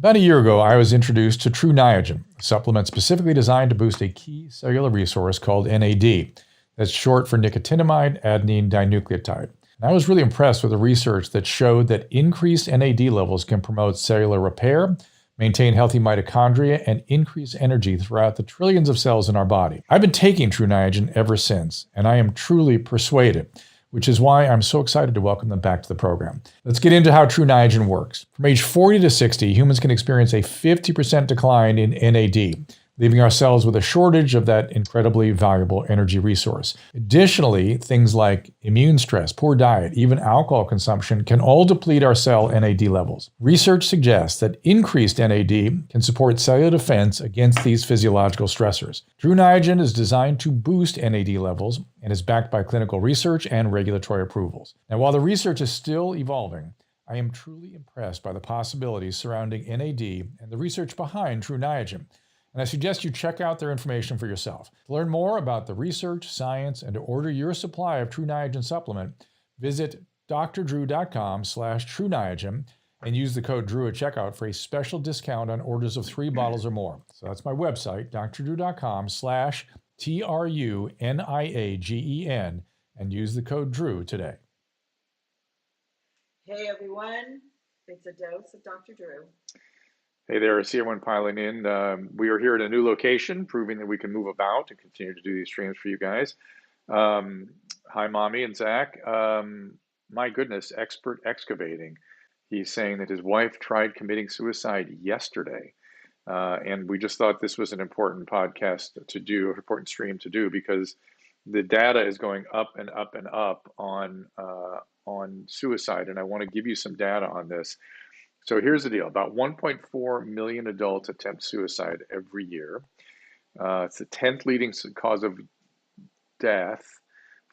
About a year ago, I was introduced to True Niagen, a supplement specifically designed to boost a key cellular resource called NAD. That's short for nicotinamide adenine dinucleotide. And I was really impressed with the research that showed that increased NAD levels can promote cellular repair, maintain healthy mitochondria, and increase energy throughout the trillions of cells in our body. I've been taking True Niagen ever since, and I am truly persuaded, which is why I'm so excited to welcome them back to the program. Let's get into how True Niagen works. From age 40 to 60, humans can experience a 50% decline in NAD, leaving our cells with a shortage of that incredibly valuable energy resource. Additionally, things like immune stress, poor diet, even alcohol consumption can all deplete our cell NAD levels. Research suggests that increased NAD can support cellular defense against these physiological stressors. True Niagen is designed to boost NAD levels and is backed by clinical research and regulatory approvals. Now, while the research is still evolving, I am truly impressed by the possibilities surrounding NAD and the research behind True Niagen. And I suggest you check out their information for yourself. To learn more about the research, science, and to order your supply of True Niagen supplement, visit drdrew.com/TrueNiagen and use the code DREW at checkout for a special discount on orders of 3 bottles or more. So that's my website, drdrew.com/TRUNIAGEN, and use the code DREW today. Hey everyone, it's a dose of Dr. Drew. Hey there, I see everyone piling in. We are here at a new location, proving that we can move about and continue to do these streams for you guys. Hi, Mommy and Zach. My goodness, expert excavating. He's saying that his wife tried committing suicide yesterday. And we just thought this was an important podcast to do, an important stream to do, because the data is going up and up and up on suicide. And I want to give you some data on this. So here's the deal. About 1.4 million adults attempt suicide every year. It's the 10th leading cause of death.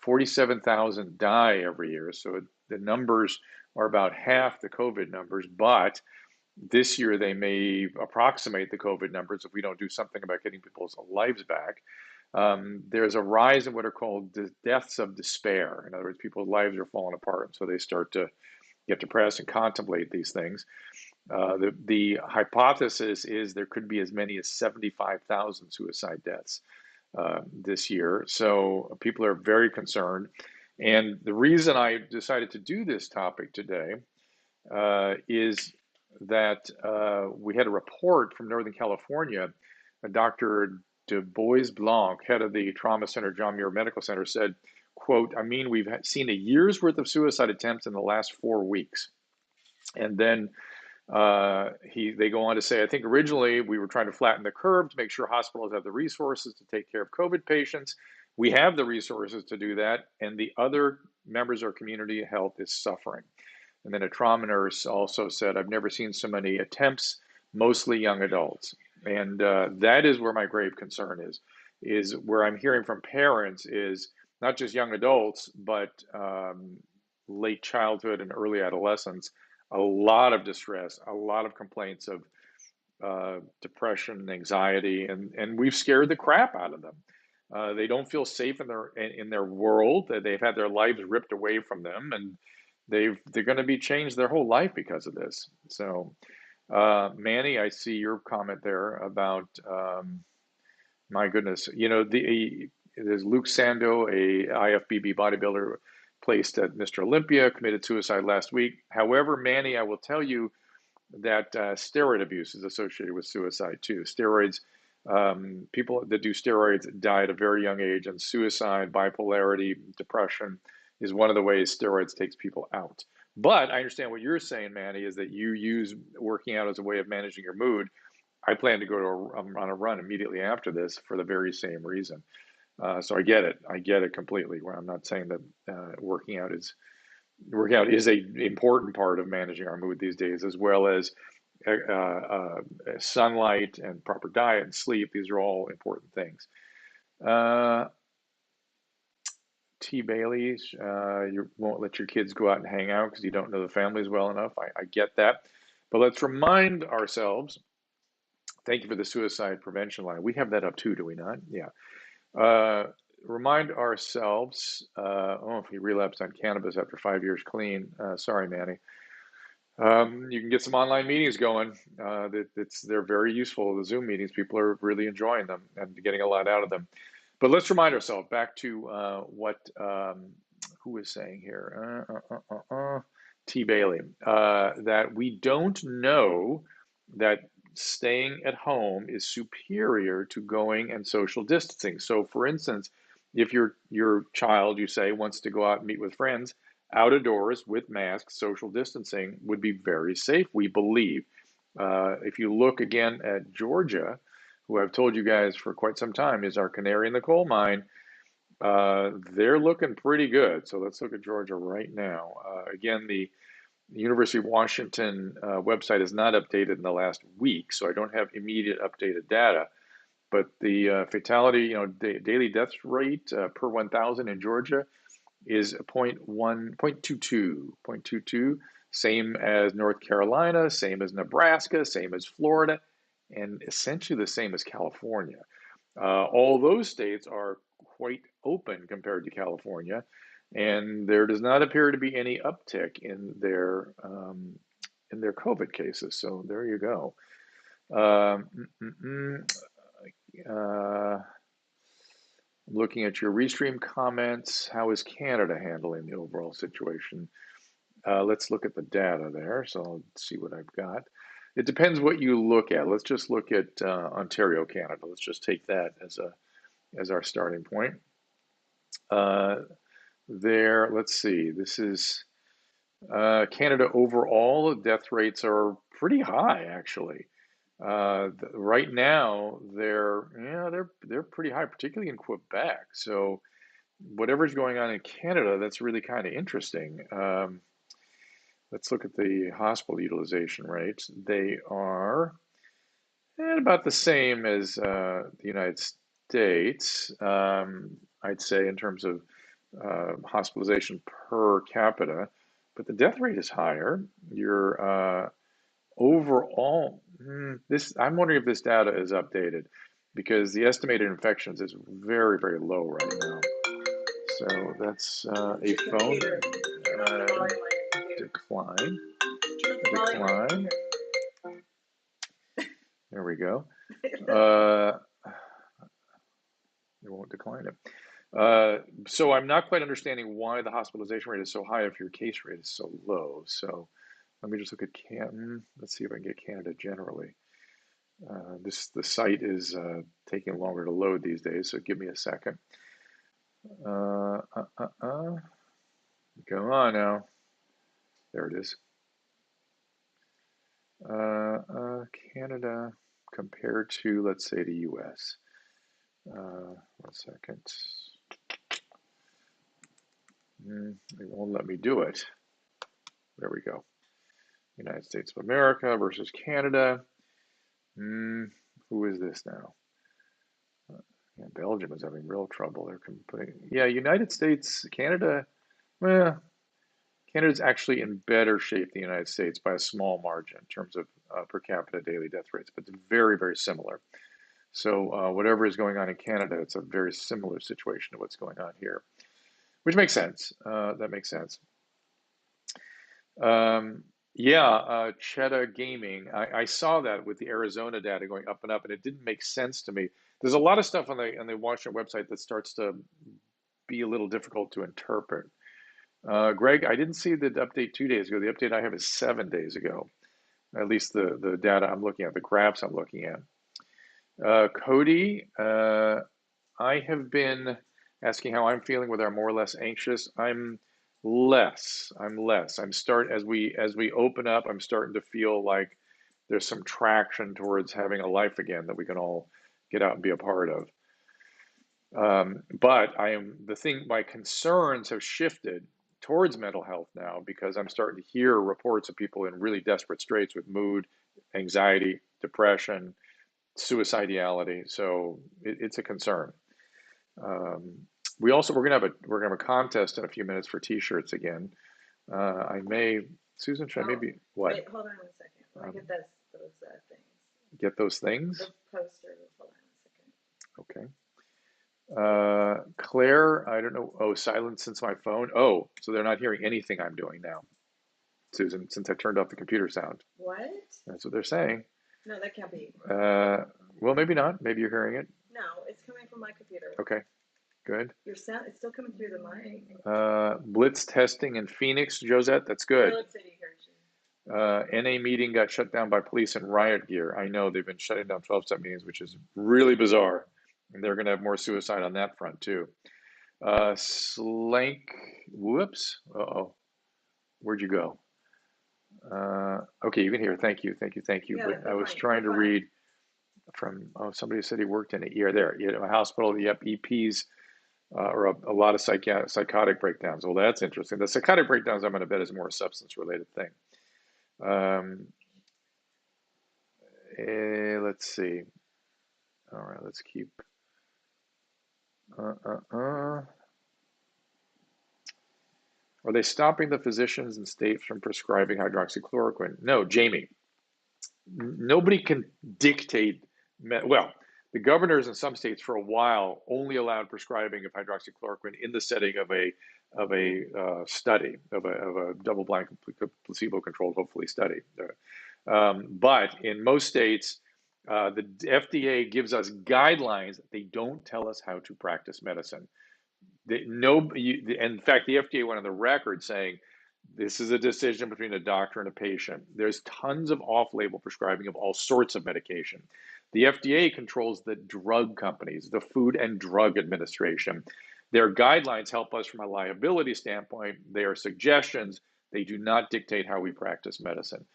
47,000 die every year. So the numbers are about half the COVID numbers, but this year they may approximate the COVID numbers if we don't do something about getting people's lives back. There's a rise in what are called the deaths of despair. In other words, people's lives are falling apart, so they start to get depressed and contemplate these things. The hypothesis is there could be as many as 75,000 suicide deaths this year. So people are very concerned. And the reason I decided to do this topic today is that we had a report from Northern California. Dr. Du Bois-Blanc, head of the trauma center, John Muir Medical Center, said, quote, we've seen a year's worth of suicide attempts in the last 4 weeks. And then they go on to say, I think originally we were trying to flatten the curve to make sure hospitals have the resources to take care of COVID patients. We have the resources to do that, and the other members of our community health is suffering. And then a trauma nurse also said, I've never seen so many attempts, mostly young adults. And that is where my grave concern is where I'm hearing from parents is not just young adults, but late childhood and early adolescence, a lot of distress, a lot of complaints of depression and anxiety, and we've scared the crap out of them. They don't feel safe in their world. They've had their lives ripped away from them, and they're going to be changed their whole life because of this. So, Manny, I see your comment there about my goodness. There's Luke Sando, a IFBB bodybuilder placed at Mr. Olympia, committed suicide last week. However, Manny, I will tell you that steroid abuse is associated with suicide too. Steroids, people that do steroids die at a very young age, and suicide, bipolarity, depression is one of the ways steroids takes people out. But I understand what you're saying, Manny, is that you use working out as a way of managing your mood. I plan to go on a run immediately after this for the very same reason. So I get it. I get it completely. Where I'm not saying that working out is a important part of managing our mood these days, as well as sunlight and proper diet and sleep. These are all important things. T. Bailey, you won't let your kids go out and hang out because you don't know the families well enough. I get that. But let's remind ourselves, thank you for the suicide prevention line. We have that up too, do we not? Yeah. Remind ourselves, if he relapsed on cannabis after 5 years clean, sorry, Manny. You can get some online meetings going. They're very useful. The Zoom meetings, people are really enjoying them and getting a lot out of them. But let's remind ourselves back to what who was saying here, T. Bailey, that we don't know that staying at home is superior to going and social distancing. So, for instance, if your child, you say, wants to go out and meet with friends, out of doors with masks, social distancing would be very safe, we believe. If you look again at Georgia, who I've told you guys for quite some time is our canary in the coal mine, they're looking pretty good. So let's look at Georgia right now. Again, the University of Washington website is not updated in the last week, so I don't have immediate updated data. But the fatality, daily death rate per 1,000 in Georgia is 0.22, same as North Carolina, same as Nebraska, same as Florida, and essentially the same as California. All those states are quite open compared to California, and there does not appear to be any uptick in their COVID cases. So there you go. Looking at your Restream comments, how is Canada handling the overall situation? Let's look at the data there. So let's see what I've got. It depends what you look at. Let's just look at Ontario, Canada. Let's just take that as our starting point. There, let's see. This is Canada overall. Death rates are pretty high, actually. Right now, they're pretty high, particularly in Quebec. So whatever's going on in Canada, that's really kind of interesting. Let's look at the hospital utilization rates. They are at about the same as the United States, I'd say, in terms of hospitalization per capita, but the death rate is higher. Your overall, I'm wondering if this data is updated because the estimated infections is very, very low right now. So that's a phone decline. There we go. It won't decline it. So I'm not quite understanding why the hospitalization rate is so high if your case rate is so low. So let me just look at Canada. Let's see if I can get Canada generally. The site is taking longer to load these days, so give me a second. Go on now. There it is. Canada compared to, let's say, the US. 1 second. It won't let me do it. There we go. United States of America versus Canada. Who is this now? Yeah, Belgium is having real trouble. They're putting, United States, Canada. Well, Canada's actually in better shape than the United States by a small margin in terms of per capita daily death rates, but they're very, very similar. So whatever is going on in Canada, it's a very similar situation to what's going on here, which makes sense. That makes sense. Cheddar Gaming. I saw that with the Arizona data going up and up, and it didn't make sense to me. There's a lot of stuff on the Washington website that starts to be a little difficult to interpret. Greg, I didn't see the update 2 days ago. The update I have is 7 days ago. At least the data I'm looking at, the graphs I'm looking at. Cody, I have been asking how I'm feeling, whether I'm more or less anxious. I'm less. As we open up, I'm starting to feel like there's some traction towards having a life again that we can all get out and be a part of. But my concerns have shifted towards mental health now because I'm starting to hear reports of people in really desperate straits with mood, anxiety, depression, suicidality. So it's a concern. We're gonna have a contest in a few minutes for T-shirts again. Susan, should I maybe what? Wait, hold on 1 second. Let me get those things. Get those things? The posters. Hold on 1 second. Okay. Claire, I don't know. Oh, silence since my phone. Oh, so they're not hearing anything I'm doing now. Susan, since I turned off the computer sound. What? That's what they're saying. No, that can't be. Well, maybe not. Maybe you're hearing it. No, it's coming from my computer. Okay, good. Your sound, it's still coming through the mic. Blitz testing in Phoenix, Josette, that's good. Philip City hears you. NA meeting got shut down by police in riot gear. I know they've been shutting down 12-step meetings, which is really bizarre. And they're going to have more suicide on that front, too. Slank, whoops. Uh-oh. Where'd you go? Okay, you can hear. Thank you. Yeah, But I was fine, trying to fine. read from, somebody said he worked in a ER there. A hospital, yep, EPs, or a lot of psychotic breakdowns. Well, that's interesting. The psychotic breakdowns, I'm going to bet, is more a substance-related thing. Let's see. All right, let's keep. Are they stopping the physicians and states from prescribing hydroxychloroquine? No, Jamie. Nobody can dictate. Well, the governors in some states for a while only allowed prescribing of hydroxychloroquine in the setting of a study, of a double-blind, placebo-controlled, hopefully, study. But in most states, the FDA gives us guidelines. They don't tell us how to practice medicine. In fact, the FDA went on the record saying this is a decision between a doctor and a patient. There's tons of off-label prescribing of all sorts of medication. The FDA controls the drug companies, the Food and Drug Administration. Their guidelines help us from a liability standpoint. They are suggestions. They do not dictate how we practice medicine.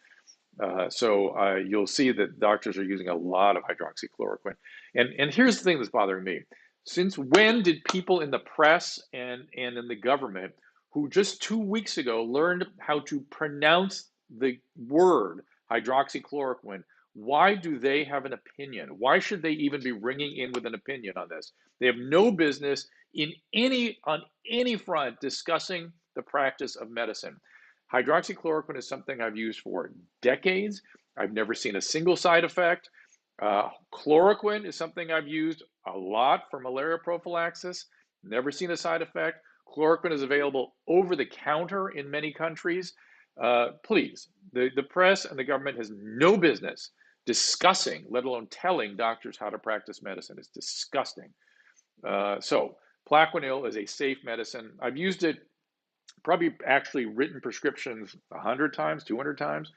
So you'll see that doctors are using a lot of hydroxychloroquine. And here's the thing that's bothering me. Since when did people in the press and in the government who just 2 weeks ago learned how to pronounce the word hydroxychloroquine, why do they have an opinion? Why should they even be ringing in with an opinion on this? They have no business on any front discussing the practice of medicine. Hydroxychloroquine is something I've used for decades. I've never seen a single side effect. Chloroquine is something I've used a lot for malaria prophylaxis. Never seen a side effect. Chloroquine is available over the counter in many countries. Please, the press and the government has no business discussing, let alone telling doctors how to practice medicine. It's disgusting. So Plaquenil is a safe medicine. I've used it, probably actually written prescriptions 100 times, 200 times.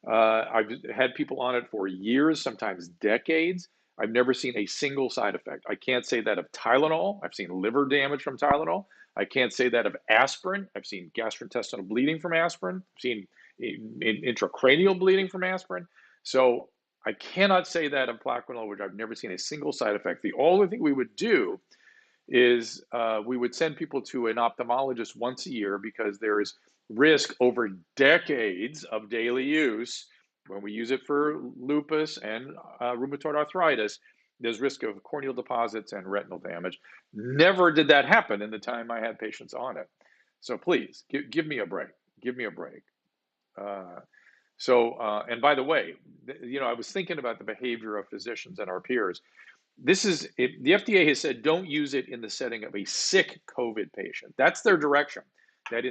I've had people on it for years, sometimes decades. I've never seen a single side effect. I can't say that of Tylenol. I've seen liver damage from Tylenol. I can't say that of aspirin. I've seen gastrointestinal bleeding from aspirin. I've seen intracranial bleeding from aspirin. So I cannot say that of Plaquenil, which I've never seen a single side effect. The only thing we would do is we would send people to an ophthalmologist once a year because there is risk over decades of daily use. When we use it for lupus and rheumatoid arthritis, there's risk of corneal deposits and retinal damage. Never did that happen in the time I had patients on it. So please, give me a break. Give me a break. And by the way, I was thinking about the behavior of physicians and our peers. The FDA has said don't use it in the setting of a sick COVID patient. That's their direction. That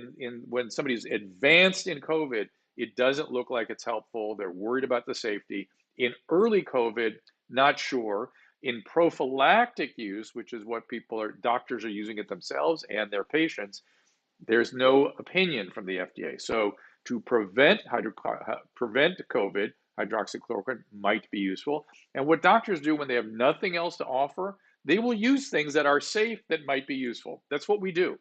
when somebody's advanced in COVID, it doesn't look like it's helpful. They're worried about the safety. In early COVID, not sure. In prophylactic use, which is what doctors are using it themselves and their patients, there's no opinion from the FDA. So to prevent COVID, hydroxychloroquine might be useful. And what doctors do when they have nothing else to offer, they will use things that are safe that might be useful. That's what we do.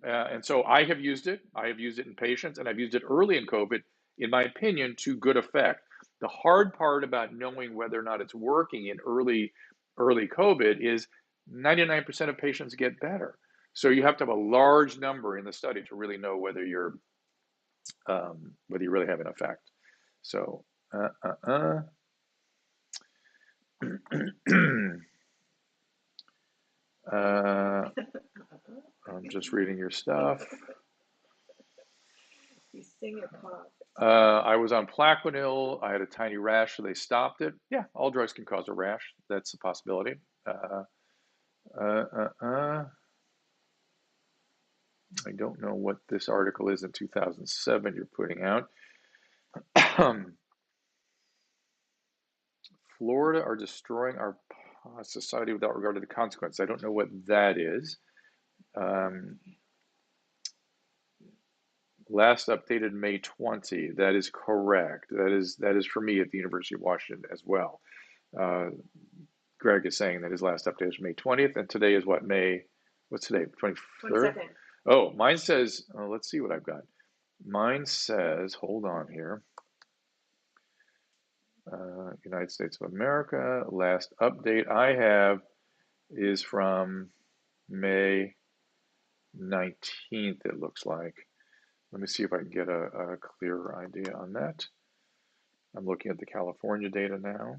And so I have used it. I have used it in patients, and I've used it early in COVID, in my opinion, to good effect. The hard part about knowing whether or not it's working in early COVID is 99% of patients get better. So you have to have a large number in the study to really know whether you really have an effect. So, I'm just reading your stuff. You sing your cough. I was on Plaquenil. I had a tiny rash, so they stopped it. Yeah, all drugs can cause a rash. That's a possibility. I don't know what this article is in 2007 you're putting out. Florida are destroying our society without regard to the consequence. I don't know what that is. Last updated May 20. That is correct. That is for me at the University of Washington as well. Greg is saying that his last update is May 20th, and today is what, May, what's today, 23rd? 22nd. Oh, mine says, let's see what I've got. Mine says, hold on here. United States of America, last update I have is from May 19th, it looks like. Let me see if I can get a clearer idea on that. I'm looking at the California data now.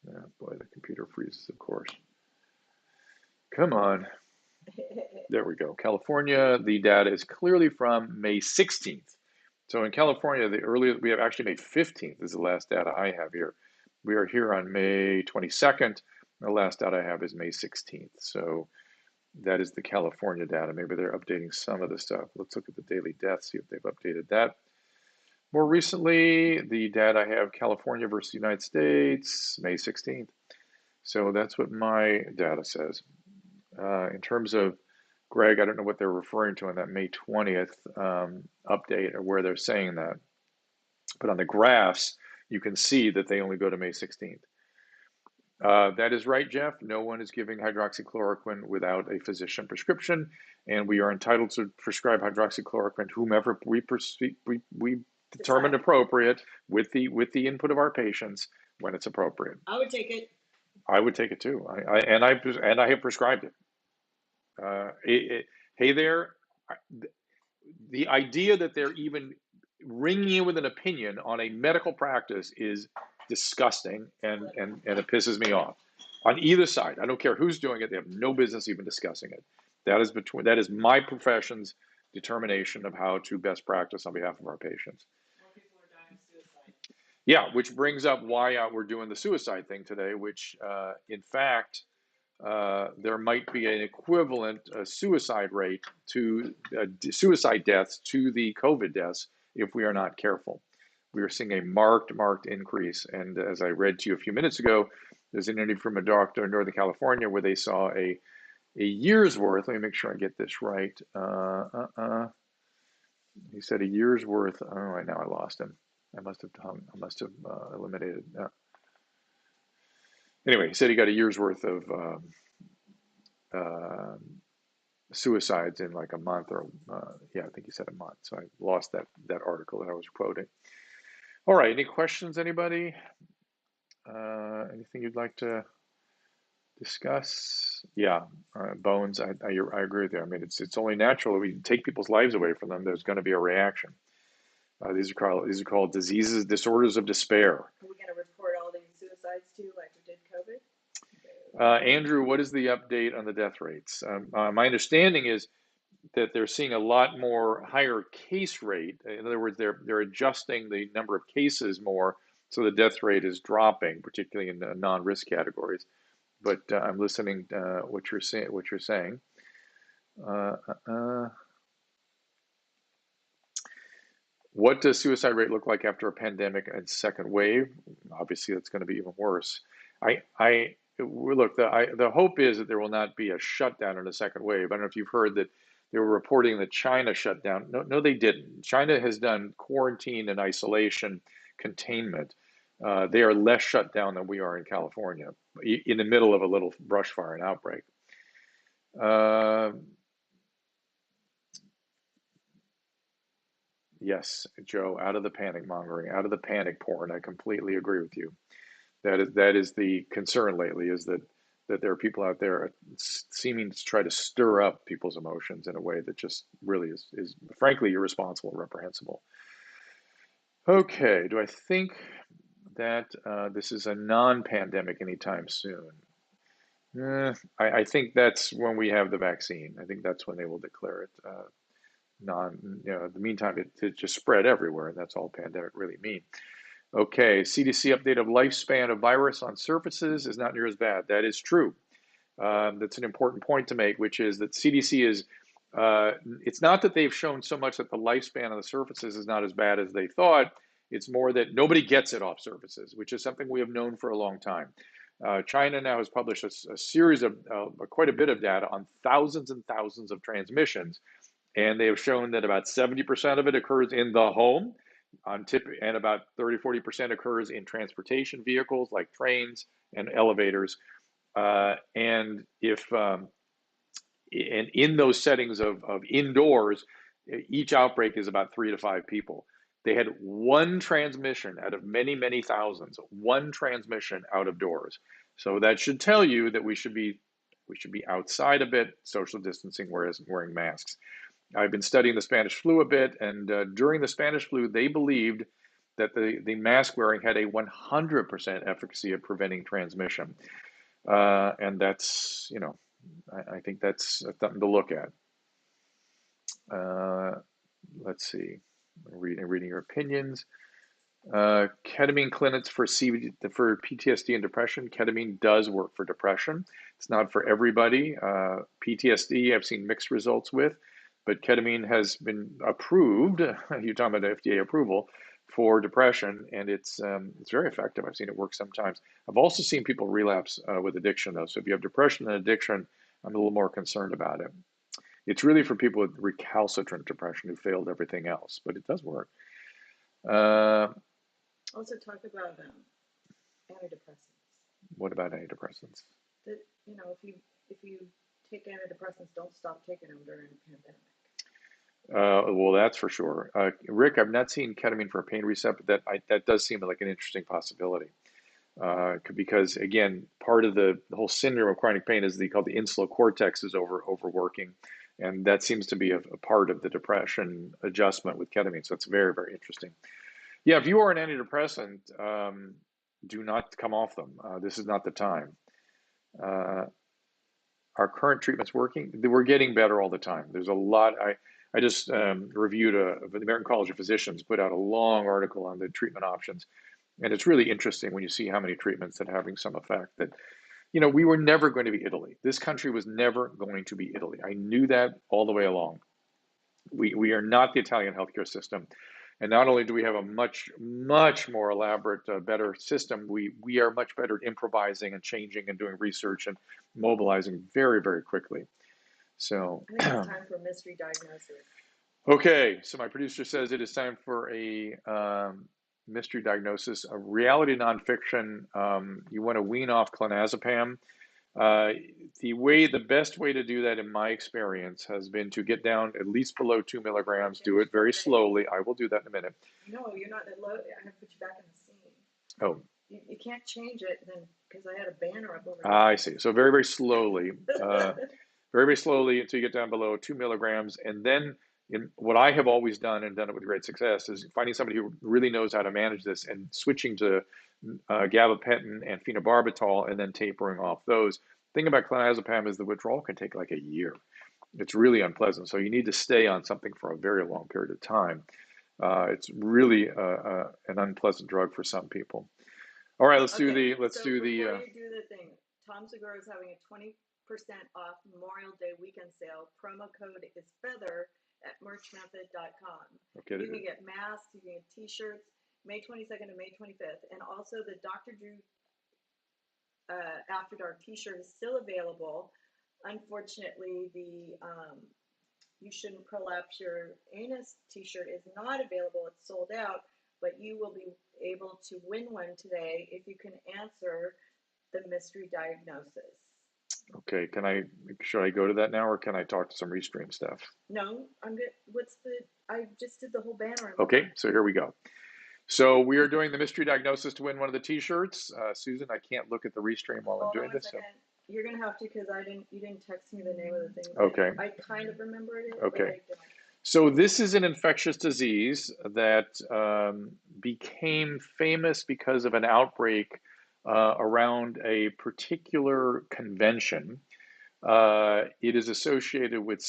Yeah, boy, the computer freezes, of course. Come on. There we go. California, the data is clearly from May 16th. So in California, the earliest, we have actually May 15th is the last data I have here. We are here on May 22nd. The last data I have is May 16th. So that is the California data. Maybe they're updating some of the stuff. Let's look at the daily deaths, see if they've updated that. More recently, the data I have, California versus United States, May 16th. So that's what my data says. In terms of Greg, I don't know what they're referring to in that May 20th update or where they're saying that. But on the graphs, you can see that they only go to May 16th. That is right, Jeff. No one is giving hydroxychloroquine without a physician prescription, and we are entitled to prescribe hydroxychloroquine to whomever we determine appropriate with the input of our patients when it's appropriate. I would take it. I would take it too. I have prescribed it. Hey there, the idea that they're even ringing you with an opinion on a medical practice is disgusting, and it pisses me off. On either side, I don't care who's doing it; they have no business even discussing it. That is my profession's determination of how to best practice on behalf of our patients. More people are dying of suicide. Yeah, which brings up why we're doing the suicide thing today, which in fact, there might be an equivalent suicide rate to suicide deaths to the COVID deaths if we are not careful. We are seeing a marked increase. And as I read to you a few minutes ago, there's an interview from a doctor in Northern California where they saw a year's worth. Let me make sure I get this right. He said a year's worth. Oh, now I lost him. I must have eliminated. Anyway, he said he got a year's worth of suicides in like a month, or yeah, I think he said a month. So I lost that article that I was quoting. All right, any questions, anybody? Anything you'd like to discuss? Yeah, Bones, I agree with you. I mean, it's only natural that we take people's lives away from them. There's going to be a reaction. These are called disorders of despair. Are we going to report all these suicides too, like we did COVID? Andrew, what is the update on the death rates? My understanding is that they're seeing a lot more higher case rate. In other words, they're adjusting the number of cases more, so the death rate is dropping, particularly in the non-risk categories. But I'm listening to what you're saying. What does suicide rate look like after a pandemic and second wave? Obviously, that's going to be even worse. Look, the hope is that there will not be a shutdown in a second wave. I don't know if you've heard that they were reporting that China shut down. No, they didn't. China has done quarantine and isolation containment. They are less shut down than we are in California, in the middle of a little brush fire and outbreak. Yes, Joe, out of the panic mongering, out of the panic porn. I completely agree with you. That is the concern lately, is that there are people out there seeming to try to stir up people's emotions in a way that just really is frankly irresponsible and reprehensible. Okay, do I think that this is a non-pandemic anytime soon? I think that's when we have the vaccine. I think that's when they will declare it in the meantime, it just spread everywhere, and that's all pandemic really mean. Okay, CDC update of lifespan of virus on surfaces is not near as bad. That is true. That's an important point to make, which is that CDC is, it's not that they've shown so much that the lifespan of the surfaces is not as bad as they thought. It's more that nobody gets it off surfaces, which is something we have known for a long time. China now has published a series of quite a bit of data on thousands and thousands of transmissions, and they have shown that about 70% of it occurs in the home, and about 30–40% occurs in transportation vehicles like trains and elevators. And in those settings of indoors, each outbreak is about 3 to 5 people. They had one transmission out of many, many thousands, one transmission out of doors. So that should tell you that we should be outside a bit, social distancing, whereas wearing masks. I've been studying the Spanish flu a bit, and during the Spanish flu, they believed that the mask wearing had a 100% efficacy of preventing transmission. And that's, I think that's something to look at. Let's see, reading your opinions. Ketamine clinics for PTSD and depression. Ketamine does work for depression. It's not for everybody. PTSD, I've seen mixed results with, but ketamine has been approved. You're talking about FDA approval for depression, and it's very effective. I've seen it work sometimes. I've also seen people relapse with addiction, though. So if you have depression and addiction, I'm a little more concerned about it. It's really for people with recalcitrant depression who failed everything else, but it does work. Also talk about antidepressants. What about antidepressants? That, if you take antidepressants, don't stop taking them during a pandemic. Well, that's for sure. Rick, I've not seen ketamine for a pain reset, but that does seem like an interesting possibility. Because again, part of the whole syndrome of chronic pain is called the insular cortex is overworking, and that seems to be a part of the depression adjustment with ketamine. So it's very, very interesting. Yeah, if you are an antidepressant, do not come off them. This is not the time. Our current treatment's working. We're getting better all the time. There's a lot. I just reviewed the American College of Physicians put out a long article on the treatment options. And it's really interesting when you see how many treatments that are having some effect. That, we were never going to be Italy. This country was never going to be Italy. I knew that all the way along. We are not the Italian healthcare system. And not only do we have a much, much more elaborate, better system, we are much better at improvising and changing and doing research and mobilizing very, very quickly. So I think it's time for mystery diagnosis. Okay, so my producer says it is time for a mystery diagnosis, a reality nonfiction. You want to wean off clonazepam. The best way to do that, in my experience, has been to get down at least below 2 milligrams. Do it very slowly. I will do that in a minute. No, you're not that low. I have to put you back in the scene. Oh. You can't change it then, because I had a banner up over there. I see. So very, very slowly, very, very slowly until you get down below 2 milligrams. And then what I have always done, and done it with great success, is finding somebody who really knows how to manage this and switching to gabapentin and phenobarbital and then tapering off those. The thing about clonazepam is the withdrawal can take like a year. It's really unpleasant. So you need to stay on something for a very long period of time. It's really an unpleasant drug for some people. All right, let's do the. Before you do the thing, Tom Segura is having a 20% off Memorial Day weekend sale. Promo code is FEATHER at merchmethod.com. Okay. You can get masks, you can get t-shirts, May 22nd and May 25th. And also the Dr. Drew After Dark t-shirt is still available. Unfortunately, the You Shouldn't Prolapse Your Anus t-shirt is not available. It's sold out, but you will be able to win one today if you can answer the mystery diagnosis. Okay, should I go to that now, or can I talk to some Restream stuff? No, I'm good. I just did the whole banner. Okay, so here we go. So we are doing the mystery diagnosis to win one of the t-shirts. Susan, I can't look at the Restream while I'm doing this. So. You're gonna have to, because you didn't text me the name of the thing. Okay. I kind of remembered it. Okay. So this is an infectious disease that became famous because of an outbreak around a particular convention. It is associated with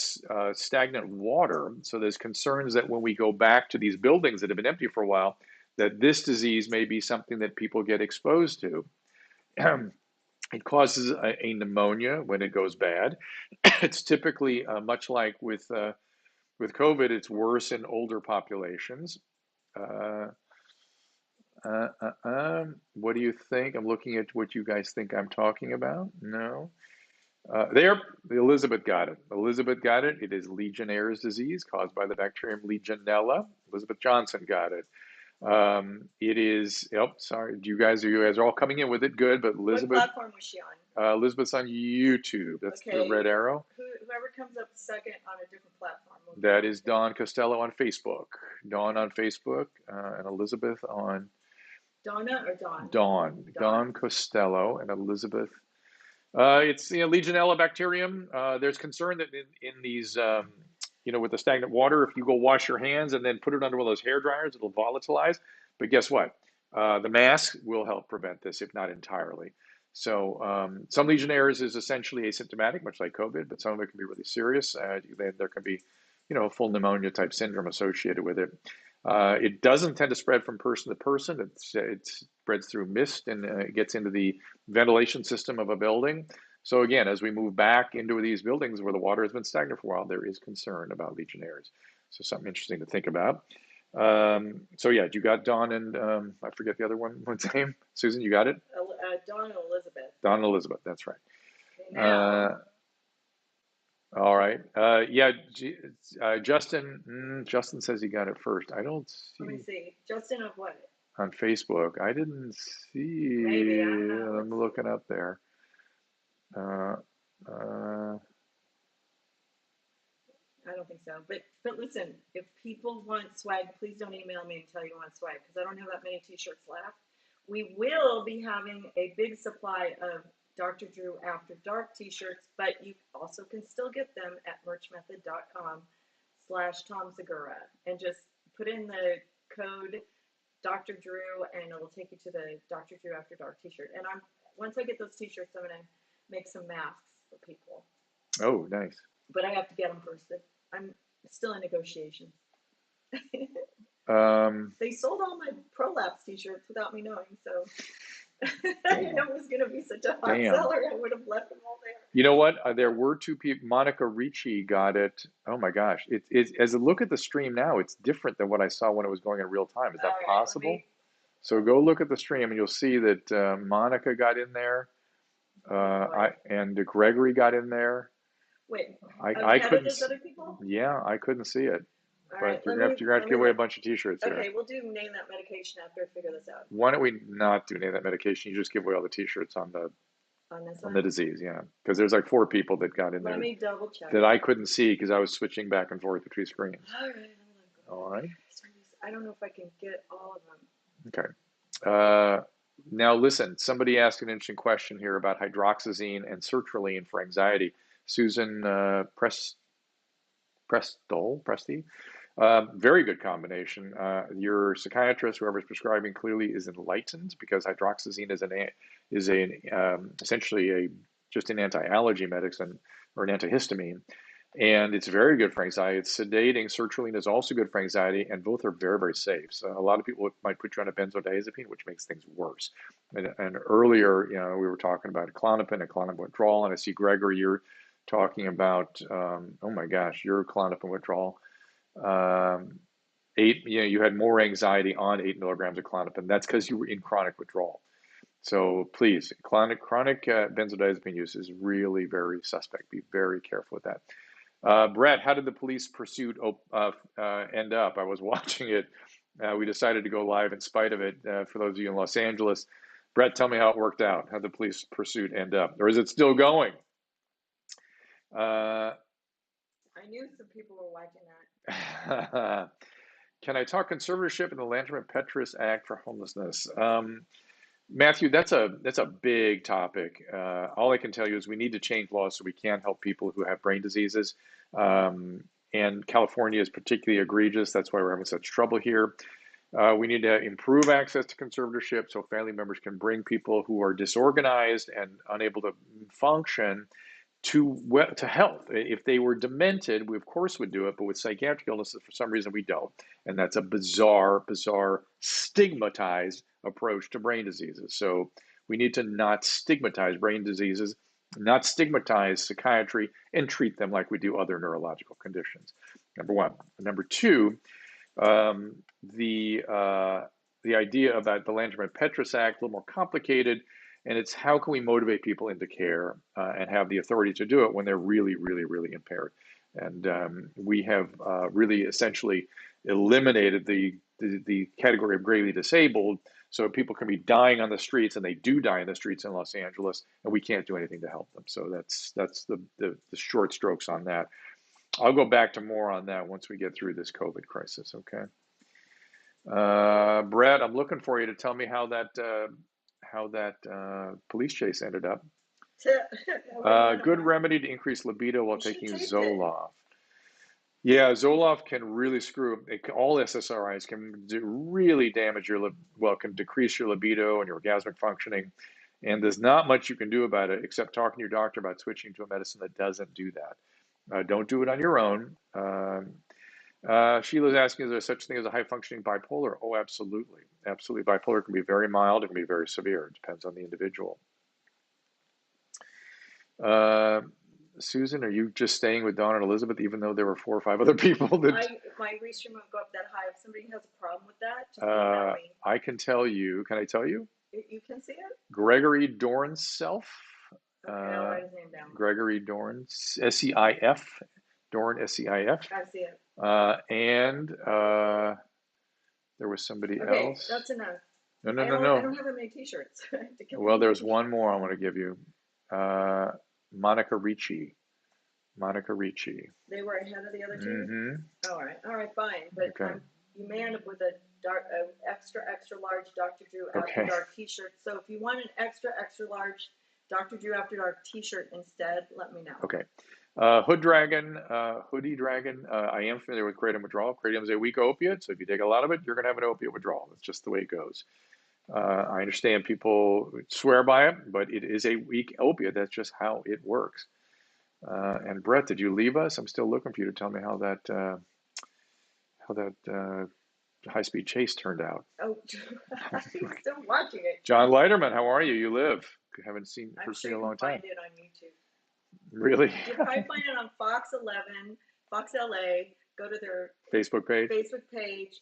stagnant water. So there's concerns that when we go back to these buildings that have been empty for a while, that this disease may be something that people get exposed to. It causes a pneumonia when it goes bad. It's typically much like with COVID, it's worse in older populations. What do you think? I'm looking at what you guys think I'm talking about. No. There, Elizabeth got it. Elizabeth got it. It is Legionnaire's disease caused by the bacterium Legionella. Elizabeth Johnson got it. It is. Oh, sorry. You guys are all coming in with it. Good, but What Elizabeth. platform was she on? Elizabeth's on YouTube. That's the Okay. red arrow. Whoever comes up second on a different platform. That is Dawn Costello on Facebook. Dawn on Facebook, and Elizabeth on Donna or Dawn? Dawn Costello and Elizabeth. It's Legionella bacterium. There's concern that in these, with the stagnant water, if you go wash your hands and then put it under one of those hair dryers, it'll volatilize. But guess what? The mask will help prevent this, if not entirely. So some Legionnaires is essentially asymptomatic, much like COVID, but some of it can be really serious. There can be, full pneumonia type syndrome associated with it. It doesn't tend to spread from person to person. It spreads through mist and it gets into the ventilation system of a building. So again, as we move back into these buildings where the water has been stagnant for a while, there is concern about Legionnaires. So something interesting to think about. So yeah, you got Dawn and I forget the other one's name. Susan, you got it? Dawn and Elizabeth. Dawn and Elizabeth, that's right. Okay, now. All right. Justin says he got it first. I don't see. Let me see. Justin of what? On Facebook. I didn't see. Maybe, I don't know. I'm looking up there. I don't think so. But listen, if people want swag, please don't email me and tell you want swag because I don't have that many t-shirts left. We will be having a big supply of Dr. Drew After Dark t-shirts, but you also can still get them at merchmethod.com/Tom Segura and just put in the code Dr. Drew and it'll take you to the Dr. Drew After Dark t-shirt. And once I get those t-shirts, I'm going to make some masks for people. Oh, nice. But I have to get them first. I'm still in negotiations. They sold all my Prolapse t-shirts without me knowing, so I didn't know it was going to be such a hot seller. I would have left them all there. You know what? There were two people. Monica Ricci got it. Oh my gosh! As I look at the stream now, it's different than what I saw when it was going in real time. Is that possible? So go look at the stream, and you'll see that Monica got in there, and Gregory got in there. Wait, I couldn't. Other people? Yeah, I couldn't see it. All but right, you're gonna have to give away a bunch of t-shirts okay, here. we'll do name that medication after I figure this out. Why don't we not do name that medication? You just give away all the t-shirts on the disease, yeah. Because there's like 4 people that got in there. Let me double check. That I couldn't see because I was switching back and forth between screens. All right. I don't know if I can get all of them. Okay. Now listen, somebody asked an interesting question here about hydroxyzine and sertraline for anxiety. Susan Presti. Very good combination. Your psychiatrist, whoever's prescribing, clearly is enlightened because hydroxyzine is essentially just an anti-allergy medicine or an antihistamine, and it's very good for anxiety. It's sedating. Sertraline is also good for anxiety, and both are very, very safe. So a lot of people might put you on a benzodiazepine, which makes things worse. And earlier, we were talking about Klonopin and Klonopin withdrawal, and I see Gregory, you're talking about, oh my gosh, your Klonopin withdrawal. You had more anxiety on 8 milligrams of Klonopin. That's because you were in chronic withdrawal. So please, chronic benzodiazepine use is really very suspect. Be very careful with that. Brett, how did the police pursuit end up? I was watching it. We decided to go live in spite of it. For those of you in Los Angeles, Brett, tell me how it worked out. How did the police pursuit end up? Or is it still going? I knew some people were watching that. Can I talk conservatorship in the Landrum-Petris Act for homelessness? Matthew, that's a big topic. All I can tell you is we need to change laws so we can help people who have brain diseases. And California is particularly egregious. That's why we're having such trouble here. We need to improve access to conservatorship so family members can bring people who are disorganized and unable to function to health. If they were demented, we of course would do it, but with psychiatric illnesses, for some reason we don't. And that's a bizarre, stigmatized approach to brain diseases. So we need to not stigmatize brain diseases, not stigmatize psychiatry, and treat them like we do other neurological conditions. Number one. Number two, the the idea about the Landry-Petras Act, a little more complicated, and it's how can we motivate people into care and have the authority to do it when they're really, really, really impaired. And we have really essentially eliminated the category of gravely disabled, so people can be dying on the streets, and they do die in the streets in Los Angeles, and we can't do anything to help them. So that's the short strokes on that. I'll go back to more on that once we get through this COVID crisis, okay? Brett, I'm looking for you to tell me how that police chase ended up. Good remedy to increase libido while taking Zoloft. Yeah, Zoloft can really screw all SSRIs can really damage can decrease your libido and your orgasmic functioning. And there's not much you can do about it except talking to your doctor about switching to a medicine that doesn't do that. Don't do it on your own. Sheila's asking, is there such thing as a high-functioning bipolar? Oh, absolutely. Absolutely. Bipolar can be very mild. It can be very severe. It depends on the individual. Susan, are you just staying with Dawn and Elizabeth, even though there were 4 or 5 other people that... My reach room won't go up that high. If somebody has a problem with that, just email me. I can tell you. Can I tell you? You can see it? Gregory Dornself. Okay, I'll write his name down. Gregory Dorn, S-E-I-F. Dorn, S-E-I-F. I see it. And there was somebody else. Okay, that's enough. No. I don't have that many t-shirts. Well, there's one more I want to give you. Monica Ricci. They were ahead of the other two? Mm-hmm. All right, fine. But okay. You may end up with a extra large Dr. Drew After Dark t-shirt. So if you want an extra large Dr. Drew After Dark t-shirt instead, let me know. Okay. Hoodie Dragon, I am familiar with kratom withdrawal. Kratom is a weak opiate, so if you take a lot of it, you're going to have an opiate withdrawal. That's just the way it goes. I understand people swear by it, but it is a weak opiate. That's just how it works. And Brett, did you leave us? I'm still looking for you to tell me how that high-speed chase turned out. Oh, I'm still watching it. John Leiterman, how are you? You live. Haven't heard from you in a long time. I'm sure you can find it on YouTube. Really? You can probably find it on Fox 11, Fox LA. Go to their Facebook page,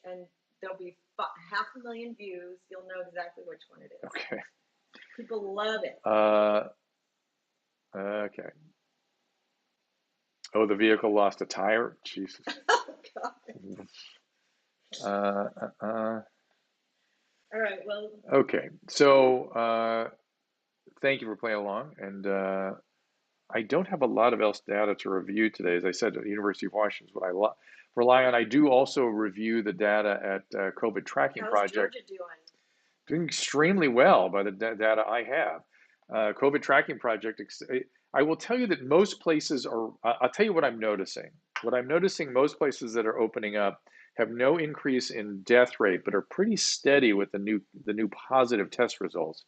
and there'll be 500,000 views. You'll know exactly which one it is. Okay. People love it. Okay. Oh, the vehicle lost a tire? Jesus. Oh, God. All right, well. Okay, so thank you for playing along. And I don't have a lot of else data to review today. As I said, the University of Washington is what I rely on. I do also review the data at COVID Tracking Project. How's Georgia doing extremely well by the data I have. COVID Tracking Project, I will tell you that most places are, I'll tell you what I'm noticing. What I'm noticing, most places that are opening up have no increase in death rate, but are pretty steady with the new positive test results.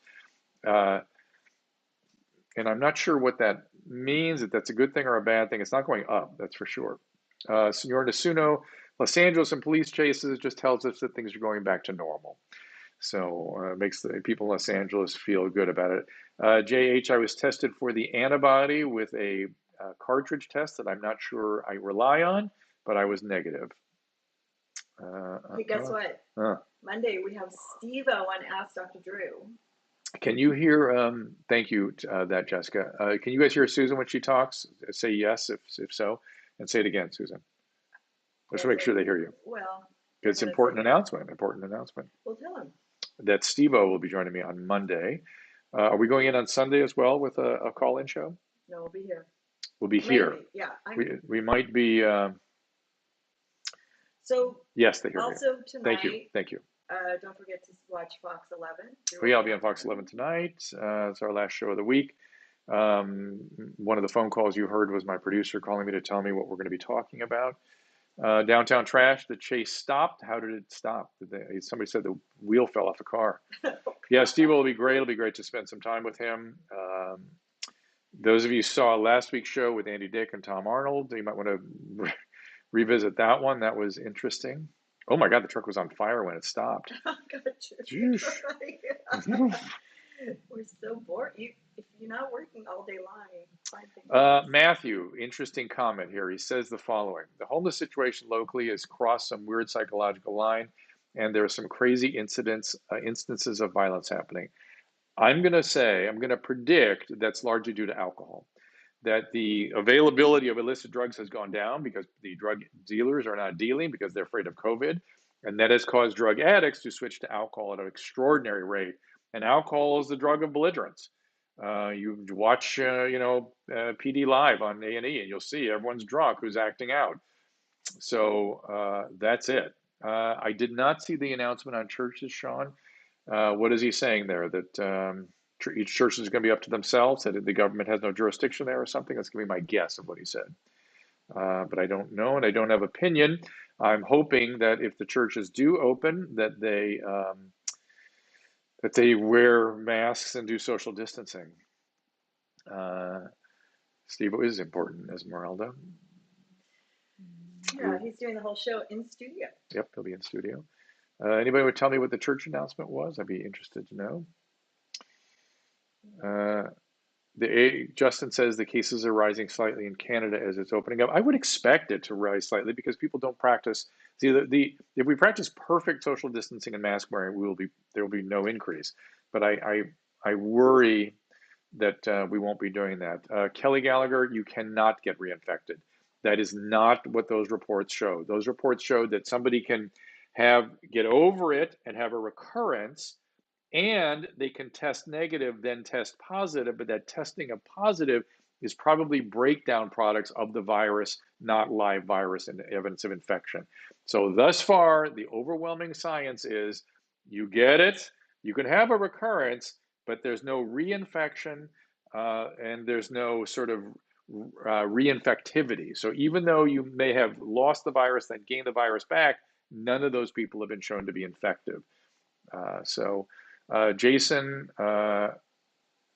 And I'm not sure what that means, if that's a good thing or a bad thing. It's not going up, that's for sure. Senor Nasuno, Los Angeles and police chases just tells us that things are going back to normal. So it makes the people in Los Angeles feel good about it. JH, I was tested for the antibody with a cartridge test that I'm not sure I rely on, but I was negative. Hey, guess what? Monday we have Steve-O on Ask Dr. Drew. Can you hear, thank you, that Jessica. Can you guys hear Susan when she talks? Say yes, if so, and say it again, Susan. Let's make sure they hear you. Well. It's an important announcement, We'll tell him. That Steve-O will be joining me on Monday. Are we going in on Sunday as well with a call-in show? No, we'll be here. We'll be here. Yeah. We might be. So. Yes, they hear me. Also tonight. Thank you. Don't forget to watch Fox 11. I'll be on Fox 11 tonight. It's our last show of the week. One of the phone calls you heard was my producer calling me to tell me what we're going to be talking about. Downtown trash, the chase stopped. How did it stop? Somebody said the wheel fell off the car. Yeah, Steve will be great. It'll be great to spend some time with him. Those of you who saw last week's show with Andy Dick and Tom Arnold, you might want to revisit that one. That was interesting. Oh my God, the truck was on fire when it stopped. We're so bored. If you're not working all day long, Matthew, interesting comment here. He says the following: the homeless situation locally has crossed some weird psychological line. and there are some crazy instances of violence happening. I'm going to predict that's largely due to alcohol, that the availability of illicit drugs has gone down because the drug dealers are not dealing because they're afraid of COVID. And that has caused drug addicts to switch to alcohol at an extraordinary rate. And alcohol is the drug of belligerence. You watch, PD Live on A&E, and you'll see everyone's drunk who's acting out. So that's it. I did not see the announcement on churches, Sean. What is he saying there? That each church is going to be up to themselves, that the government has no jurisdiction there or something? That's going to be my guess of what he said. But I don't know, and I don't have opinion. I'm hoping that if the churches do open, that they wear masks and do social distancing. Steve, what is important, Esmeralda? Yeah, he's doing the whole show in studio. Yep, he'll be in studio. Anybody would tell me what the church announcement was? I'd be interested to know. Justin says the cases are rising slightly in Canada as it's opening up. I would expect it to rise slightly because people don't practice. See, if we practice perfect social distancing and mask wearing, there will be no increase. But I worry that we won't be doing that. Kelly Gallagher, you cannot get reinfected. That is not what those reports show. Those reports show that somebody can get over it and have a recurrence, and they can test negative, then test positive, but that testing of positive is probably breakdown products of the virus, not live virus and evidence of infection. So thus far, the overwhelming science is you get it, you can have a recurrence, but there's no reinfection and there's no sort of reinfectivity. So even though you may have lost the virus, then gained the virus back, none of those people have been shown to be infective. Jason,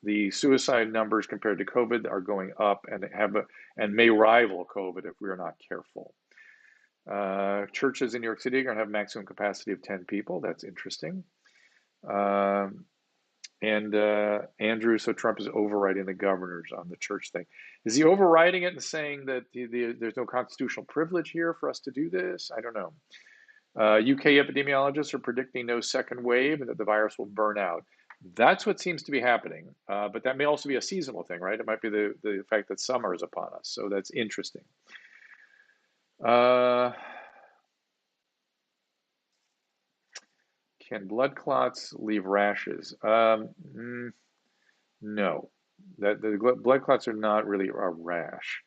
the suicide numbers compared to COVID are going up and may rival COVID if we are not careful. Churches in New York City are going to have maximum capacity of 10 people. That's interesting. Andrew, so Trump is overriding the governors on the church thing. Is he overriding it and saying that there's no constitutional privilege here for us to do this? I don't know. UK epidemiologists are predicting no second wave and that the virus will burn out. That's what seems to be happening. But that may also be a seasonal thing, right? It might be the fact that summer is upon us. So that's interesting. Can blood clots leave rashes? No. The blood clots are not really a rash.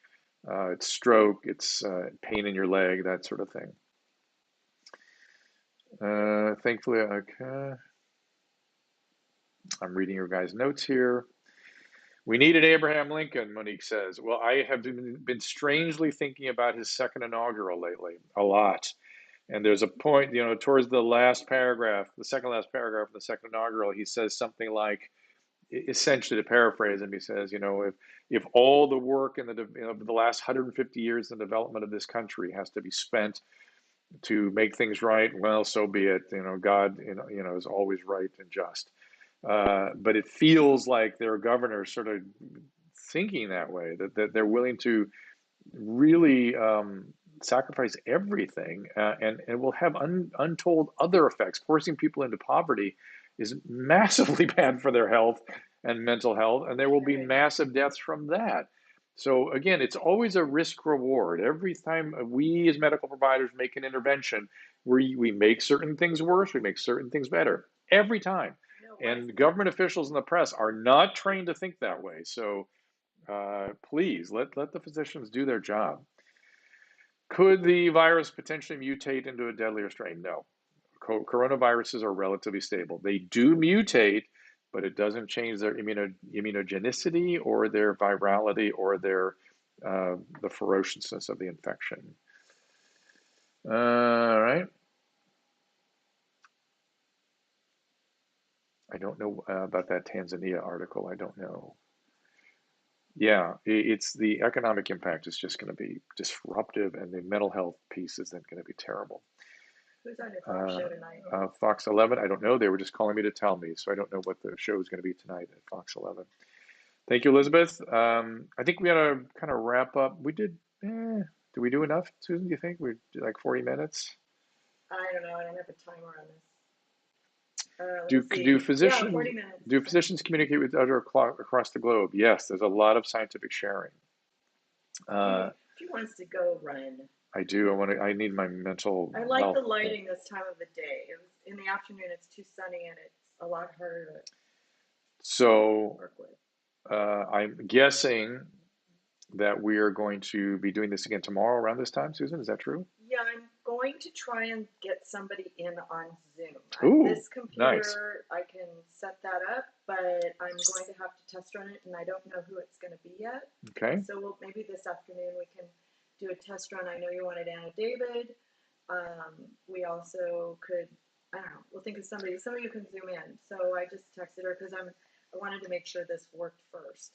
It's stroke, it's pain in your leg, that sort of thing. Thankfully, okay. I'm reading your guys' notes here. We needed Abraham Lincoln, Monique says. Well, I have been strangely thinking about his second inaugural lately, a lot. And there's a point, towards the last paragraph, the second last paragraph of the second inaugural, he says something like, essentially to paraphrase him, he says, if all the work in the last 150 years in the development of this country has to be spent to make things right, well, so be it. God, is always right and just. But it feels like there are governors sort of thinking that way, that they're willing to really sacrifice everything, and it will have untold other effects. Forcing people into poverty is massively bad for their health and mental health, and there will be massive deaths from that. So again, it's always a risk reward. Every time we as medical providers make an intervention, we make certain things worse, we make certain things better. Every time. And government officials and the press are not trained to think that way. So please let the physicians do their job. Could the virus potentially mutate into a deadlier strain? No. Coronaviruses are relatively stable. They do mutate, but it doesn't change their immunogenicity or their virality or the ferociousness of the infection. All right. I don't know about that Tanzania article. I don't know. Yeah, it's the economic impact is just going to be disruptive, and the mental health piece is then going to be terrible. Who's on your talk show tonight? Fox 11, I don't know. They were just calling me to tell me, so I don't know what the show is going to be tonight at Fox 11. Thank you, Elizabeth. I think we got to kind of wrap up. We did we do enough, Susan, do you think? We did like 40 minutes? I don't know. I don't have a timer on this. Do Let's see. do Yeah, physicians 40 minutes. do physicians communicate with other across the globe? Yes, there's a lot of scientific sharing. She wants to go run. I do. I need my mental I like health. the lighting this time of the day. In the afternoon, it's too sunny and it's a lot harder to So work with. I'm guessing that we are going to be doing this again tomorrow around this time, Susan. Is that true? Yeah, I'm going to try and get somebody in on Zoom. Ooh, This computer, nice. I can set that up, but I'm going to have to test run it, and I don't know who it's going to be yet. Okay. So maybe this afternoon we can do a test run. I know you wanted Anna David. We also could, I don't know, we'll think of somebody who can Zoom in. So I just texted her because I wanted to make sure this worked first.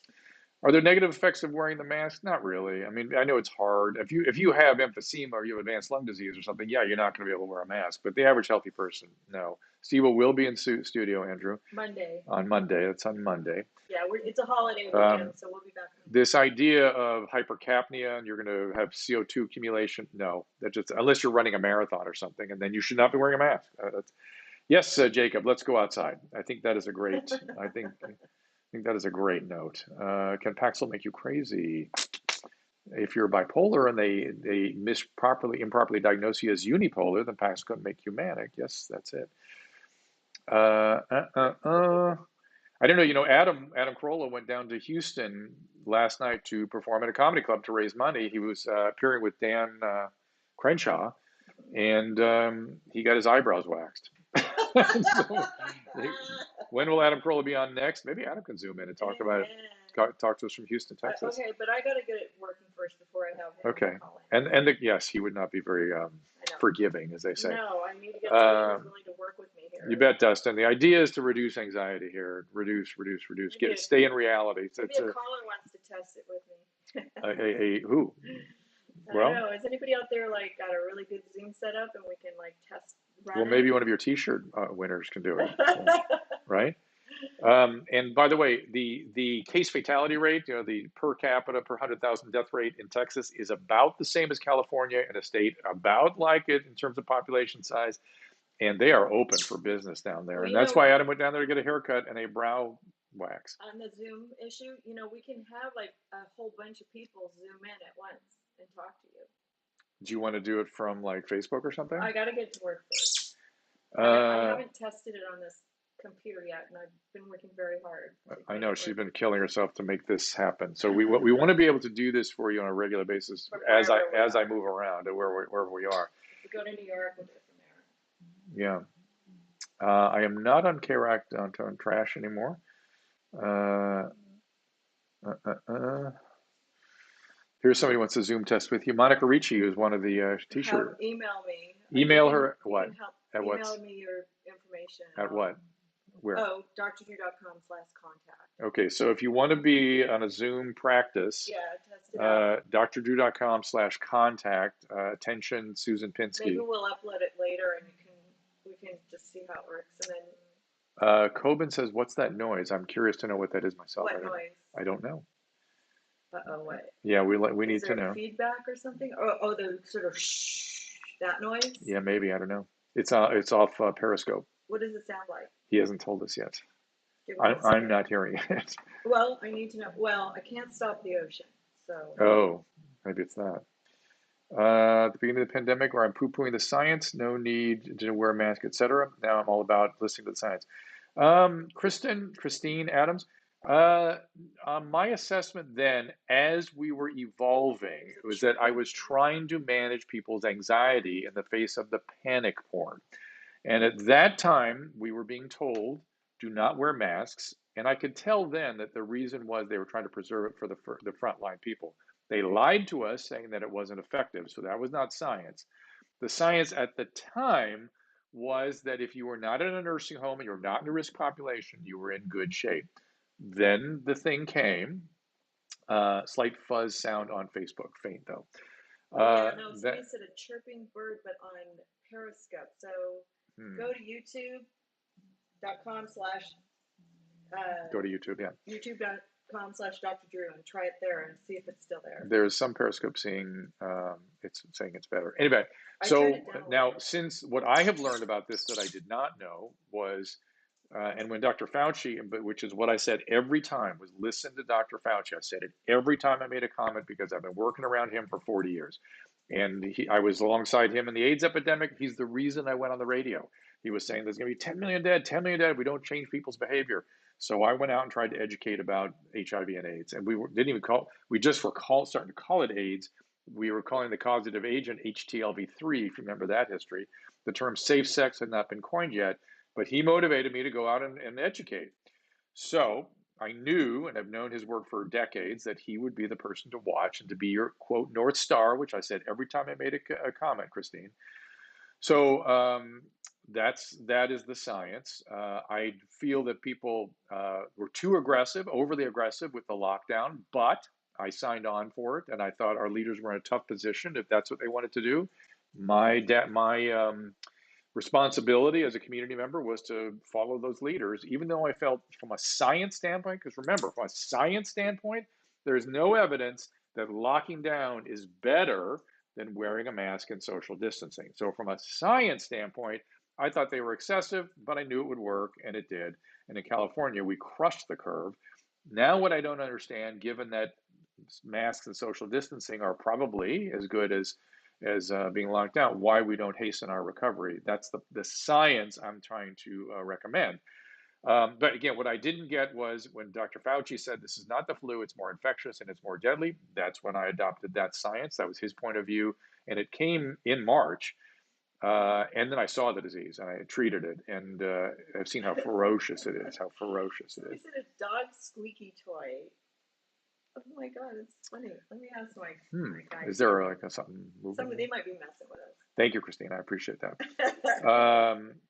Are there negative effects of wearing the mask? Not really. I mean, I know it's hard. If you have emphysema or you have advanced lung disease or something, yeah, you're not going to be able to wear a mask. But the average healthy person, no. Steve will be in studio, Andrew. Monday. On Monday. That's on Monday. Yeah, it's a holiday weekend, so we'll be back. This idea of hypercapnia and you're going to have CO2 accumulation, no. That just unless you're running a marathon or something, and then you should not be wearing a mask. Yes, Jacob, let's go outside. I think that is a great. I think that is a great note. Can Paxil make you crazy? If you're bipolar and they improperly diagnose you as unipolar, then Paxil can make you manic. Yes, that's it. I don't know. You know, Adam Carolla went down to Houston last night to perform at a comedy club to raise money. He was appearing with Dan Crenshaw, and he got his eyebrows waxed. So, when will Adam Carolla be on next? Maybe Adam can zoom in and talk about it. Talk to us from Houston, Texas. Okay, but I got to get it working first before I have him. Okay, yes, he would not be very forgiving, as they say. No, I need to get somebody who's willing to work with me here. You bet, Dustin. The idea is to reduce anxiety here. Reduce. Stay in reality. Maybe a caller wants to test it with me. Who? I don't know. Is anybody out there like got a really good Zoom setup and we can like test? Well, maybe one of your T-shirt winners can do it, right? And by the way, the case fatality rate, you know, the per capita per 100,000 death rate in Texas is about the same as California, in a state about like it in terms of population size, and they are open for business down there, and that's why Adam went down there to get a haircut and a brow wax. On the Zoom issue, you know, we can have like a whole bunch of people Zoom in at once and talk to you. Do you want to do it from like Facebook or something? I got to get to work first. I haven't tested it on this computer yet, and I've been working very hard. I know she's been killing herself to make this happen. So we want to be able to do this for you on a regular basis as I move around and wherever we are. If we go to New York, we'll do it from there. Yeah. I am not on KRAC on trash anymore. Here's somebody who wants to Zoom test with you. Monica Ricci is one of the T-shirt. Email me. Email her what? At what? Email me your information. At what? Where? Oh, drdrew.com/contact. Okay, so if you want to be on a Zoom practice, test it out. drdrew.com/contact. Attention, Susan Pinsky. Maybe we'll upload it later, and we can just see how it works, and then. Coben says, "What's that noise?" I'm curious to know what that is myself. What noise? I don't know. What? Yeah, we need to know. Is there feedback or something? Oh, the sort of shh, that noise? Yeah, maybe. I don't know. It's off Periscope. What does it sound like? He hasn't told us yet. I'm not hearing it. Well, I need to know. Well, I can't stop the ocean, so. Oh, maybe it's that. At the beginning of the pandemic, where I'm poo-pooing the science, no need to wear a mask, etc. Now I'm all about listening to the science. Christine Adams, my assessment then, as we were evolving, was that I was trying to manage people's anxiety in the face of the panic porn. And at that time, we were being told, do not wear masks. And I could tell then that the reason was they were trying to preserve it for the frontline people. They lied to us saying that it wasn't effective. So that was not science. The science at the time was that if you were not in a nursing home and you're not in a risk population, you were in good shape. Then the thing came. Slight fuzz sound on Facebook, faint though. Somebody said a chirping bird, but on Periscope. So go to youtube.com/ go to YouTube, yeah. YouTube.com/ facebook.com/Dr. Drew and try it there and see if it's still there. There's some Periscope saying it's saying it's better. Anyway, I so turned it down a now little. since what I have learned about this that I did not know was, and when Dr. Fauci, which is what I said every time, was listen to Dr. Fauci. I said it every time I made a comment because I've been working around him for 40 years. And I was alongside him in the AIDS epidemic. He's the reason I went on the radio. He was saying there's going to be 10 million dead, 10 million dead if we don't change people's behavior. So I went out and tried to educate about HIV and AIDS. And didn't even we just were starting to call it AIDS. We were calling the causative agent HTLV3, if you remember that history. The term safe sex had not been coined yet, but he motivated me to go out and educate. So I knew, and I've known his work for decades, that he would be the person to watch and to be your, quote, North Star, which I said every time I made a comment, Christine. So that is the science. I feel that people were too aggressive, overly aggressive with the lockdown, but I signed on for it, and I thought our leaders were in a tough position if that's what they wanted to do. My responsibility as a community member was to follow those leaders, even though I felt from a science standpoint, because remember, from a science standpoint, there's no evidence that locking down is better than wearing a mask and social distancing. So from a science standpoint, I thought they were excessive, but I knew it would work, and it did. And in California, we crushed the curve. Now what I don't understand, given that masks and social distancing are probably as good as being locked down, why we don't hasten our recovery. That's the science I'm trying to recommend. But again, what I didn't get was when Dr. Fauci said this is not the flu, it's more infectious and it's more deadly. That's when I adopted that science. That was his point of view. And it came in March. And then I saw the disease and I treated it. And I've seen how ferocious it is, how ferocious it is. Is it a dog squeaky toy? Oh my God, it's funny. Let me ask my guy. Is there like something moving? They might be messing with us. Thank you, Christine. I appreciate that.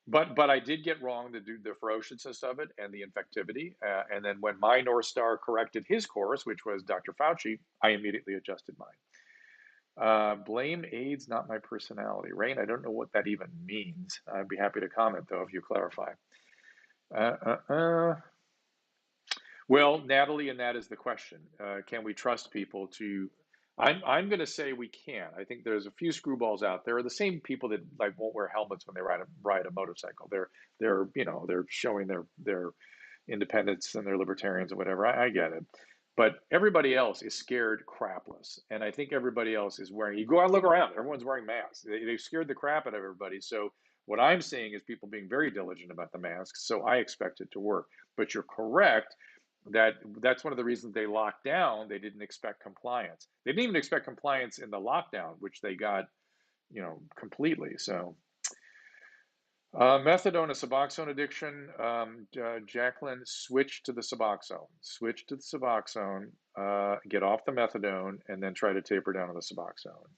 But I did get wrong to do the ferociousness of it and the infectivity. And then when my North Star corrected his course, which was Dr. Fauci, I immediately adjusted mine. Blame AIDS, not my personality. Rain, I don't know what that even means. I'd be happy to comment, though, if you clarify. Well, Natalie, and that is the question. Can we trust people to... I'm going to say we can. I think there's a few screwballs out there. The same people that like won't wear helmets when they ride a motorcycle. They're showing their independence and they're libertarians and whatever. I get it. But everybody else is scared crapless. And I think everybody else is wearing... You go out and look around. Everyone's wearing masks. They've scared the crap out of everybody. So what I'm seeing is people being very diligent about the masks. So I expect it to work. But you're correct. That's one of the reasons they locked down. They didn't expect compliance. They didn't even expect compliance in the lockdown, which they got, completely. So, methadone and Suboxone addiction. Jacqueline, switch to the Suboxone. Switch to the Suboxone. Get off the methadone, and then try to taper down on the Suboxone.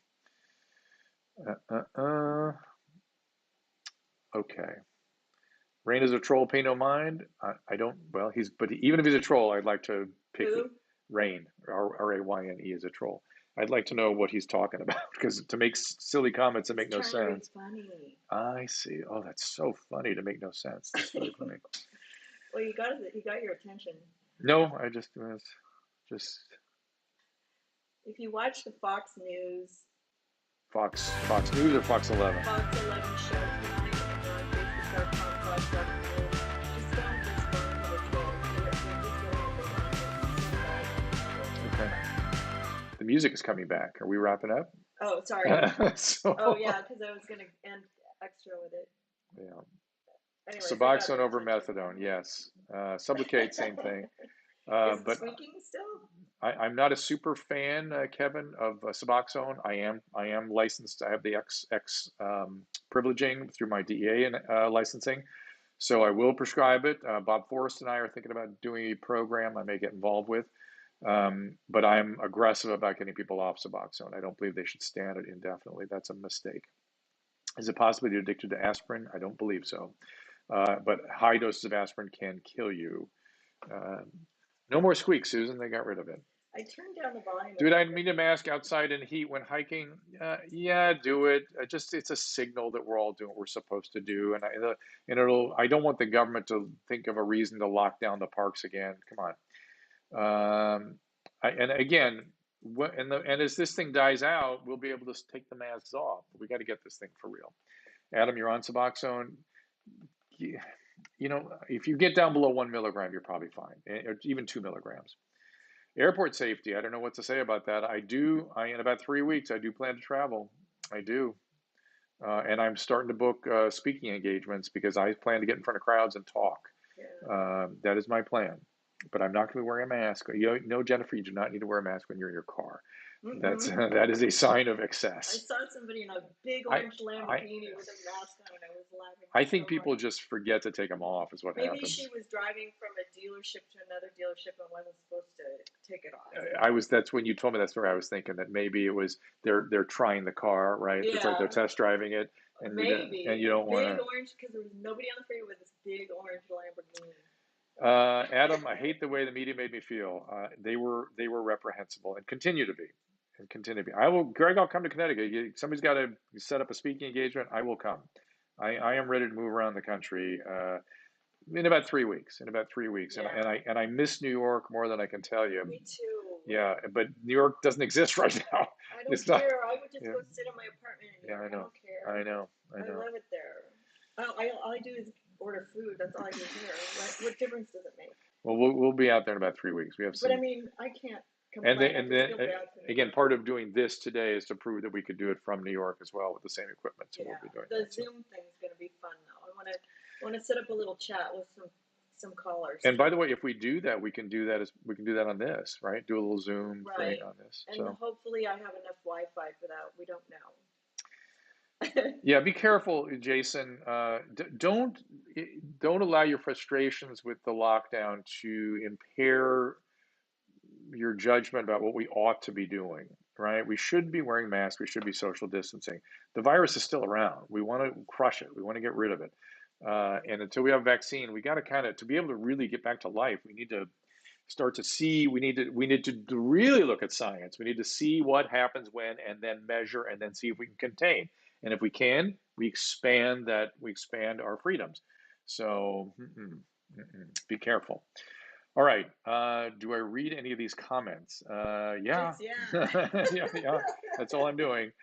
Okay. Rain is a troll, pay no mind. I don't, well, even if he's a troll, I'd like to pick Rain, Rayne is a troll. I'd like to know what he's talking about because to make silly comments that make no sense. Funny. I see. Oh, that's so funny to make no sense. That's really funny. Well, he got your attention. No, I just was just. If you watch the Fox News. Fox News or Fox 11? Fox 11 show tonight on facebook.com/Dr. Just don't respond to the trolls. Okay. The music is coming back. Are we wrapping up? Oh, sorry. Oh, yeah, because I was going to end extra with it. Yeah. Anyway, Suboxone over methadone, yes. Sublocade, same thing. Is but tweaking still? I'm not a super fan, Kevin, of Suboxone. I am licensed. I have the X privileging through my DEA and licensing, so I will prescribe it. Bob Forrest and I are thinking about doing a program I may get involved with, but I'm aggressive about getting people off Suboxone. I don't believe they should stand it indefinitely. That's a mistake. Is it possible to be addicted to aspirin? I don't believe so, but high doses of aspirin can kill you. No more squeak, Susan. They got rid of it. I turned down the volume. Dude, I need a mask outside in heat when hiking. Yeah, do it. It's a signal that we're all doing what we're supposed to do. And I don't want the government to think of a reason to lock down the parks again. Come on. And again, and as this thing dies out, we'll be able to take the masks off. We got to get this thing for real. Adam, you're on Suboxone. If you get down below 1 milligram, you're probably fine, or even 2 milligrams. Airport safety, I don't know what to say about that. In about 3 weeks, I do plan to travel. I do. And I'm starting to book speaking engagements because I plan to get in front of crowds and talk. That is my plan. But I'm not going to be wearing a mask. Jennifer, you do not need to wear a mask when you're in your car. That is a sign of I excess. saw somebody in a big orange Lamborghini with a mask on, and I was laughing. I think people just forget to take them off, is what happens. Maybe she was driving from a dealership to another dealership and wasn't supposed to take it off. That's when you told me that story. I was thinking that maybe it was they're trying the car, right? Yeah. It's like they're test driving it, and maybe. You don't want to. Big orange, because there was nobody on the freeway with this big orange Lamborghini. Adam, I hate the way the media made me feel. They were reprehensible and continue to be. Greg, I'll come to Connecticut. Somebody's got to set up a speaking engagement. I will come. I am ready to move around the country in about 3 weeks. Yeah. And I miss New York more than I can tell you. Me too. Yeah, but New York doesn't exist right now. I don't care. I would just go sit in my apartment in New York. I know. I don't care. I know. I love it there. All I do is order food. That's all I do here. What difference does it make? Well, we'll be out there in about 3 weeks. We have some. But I mean, I can't complain. And then again, part of doing this today is to prove that we could do it from New York as well with the same equipment. So we'll be doing the Zoom thing's going to be fun though. I want to set up a little chat with some callers. And by the way, if we do that, we can do that on this, right? Do a little Zoom thing on this. And hopefully I have enough Wi-Fi for that. We don't know. Yeah, be careful, Jason. Don't allow your frustrations with the lockdown to impair your judgment about what we ought to be doing, right? We should be wearing masks. We should be social distancing. The virus is still around. We want to crush it. We want to get rid of it. And until we have a vaccine, we got to to be able to really get back to life, we need to start to see, we need to really look at science. We need to see what happens when, and then measure, and then see if we can contain. And if we can, we expand our freedoms. So be careful. All right. Do I read any of these comments? Yeah. Yeah. That's all I'm doing.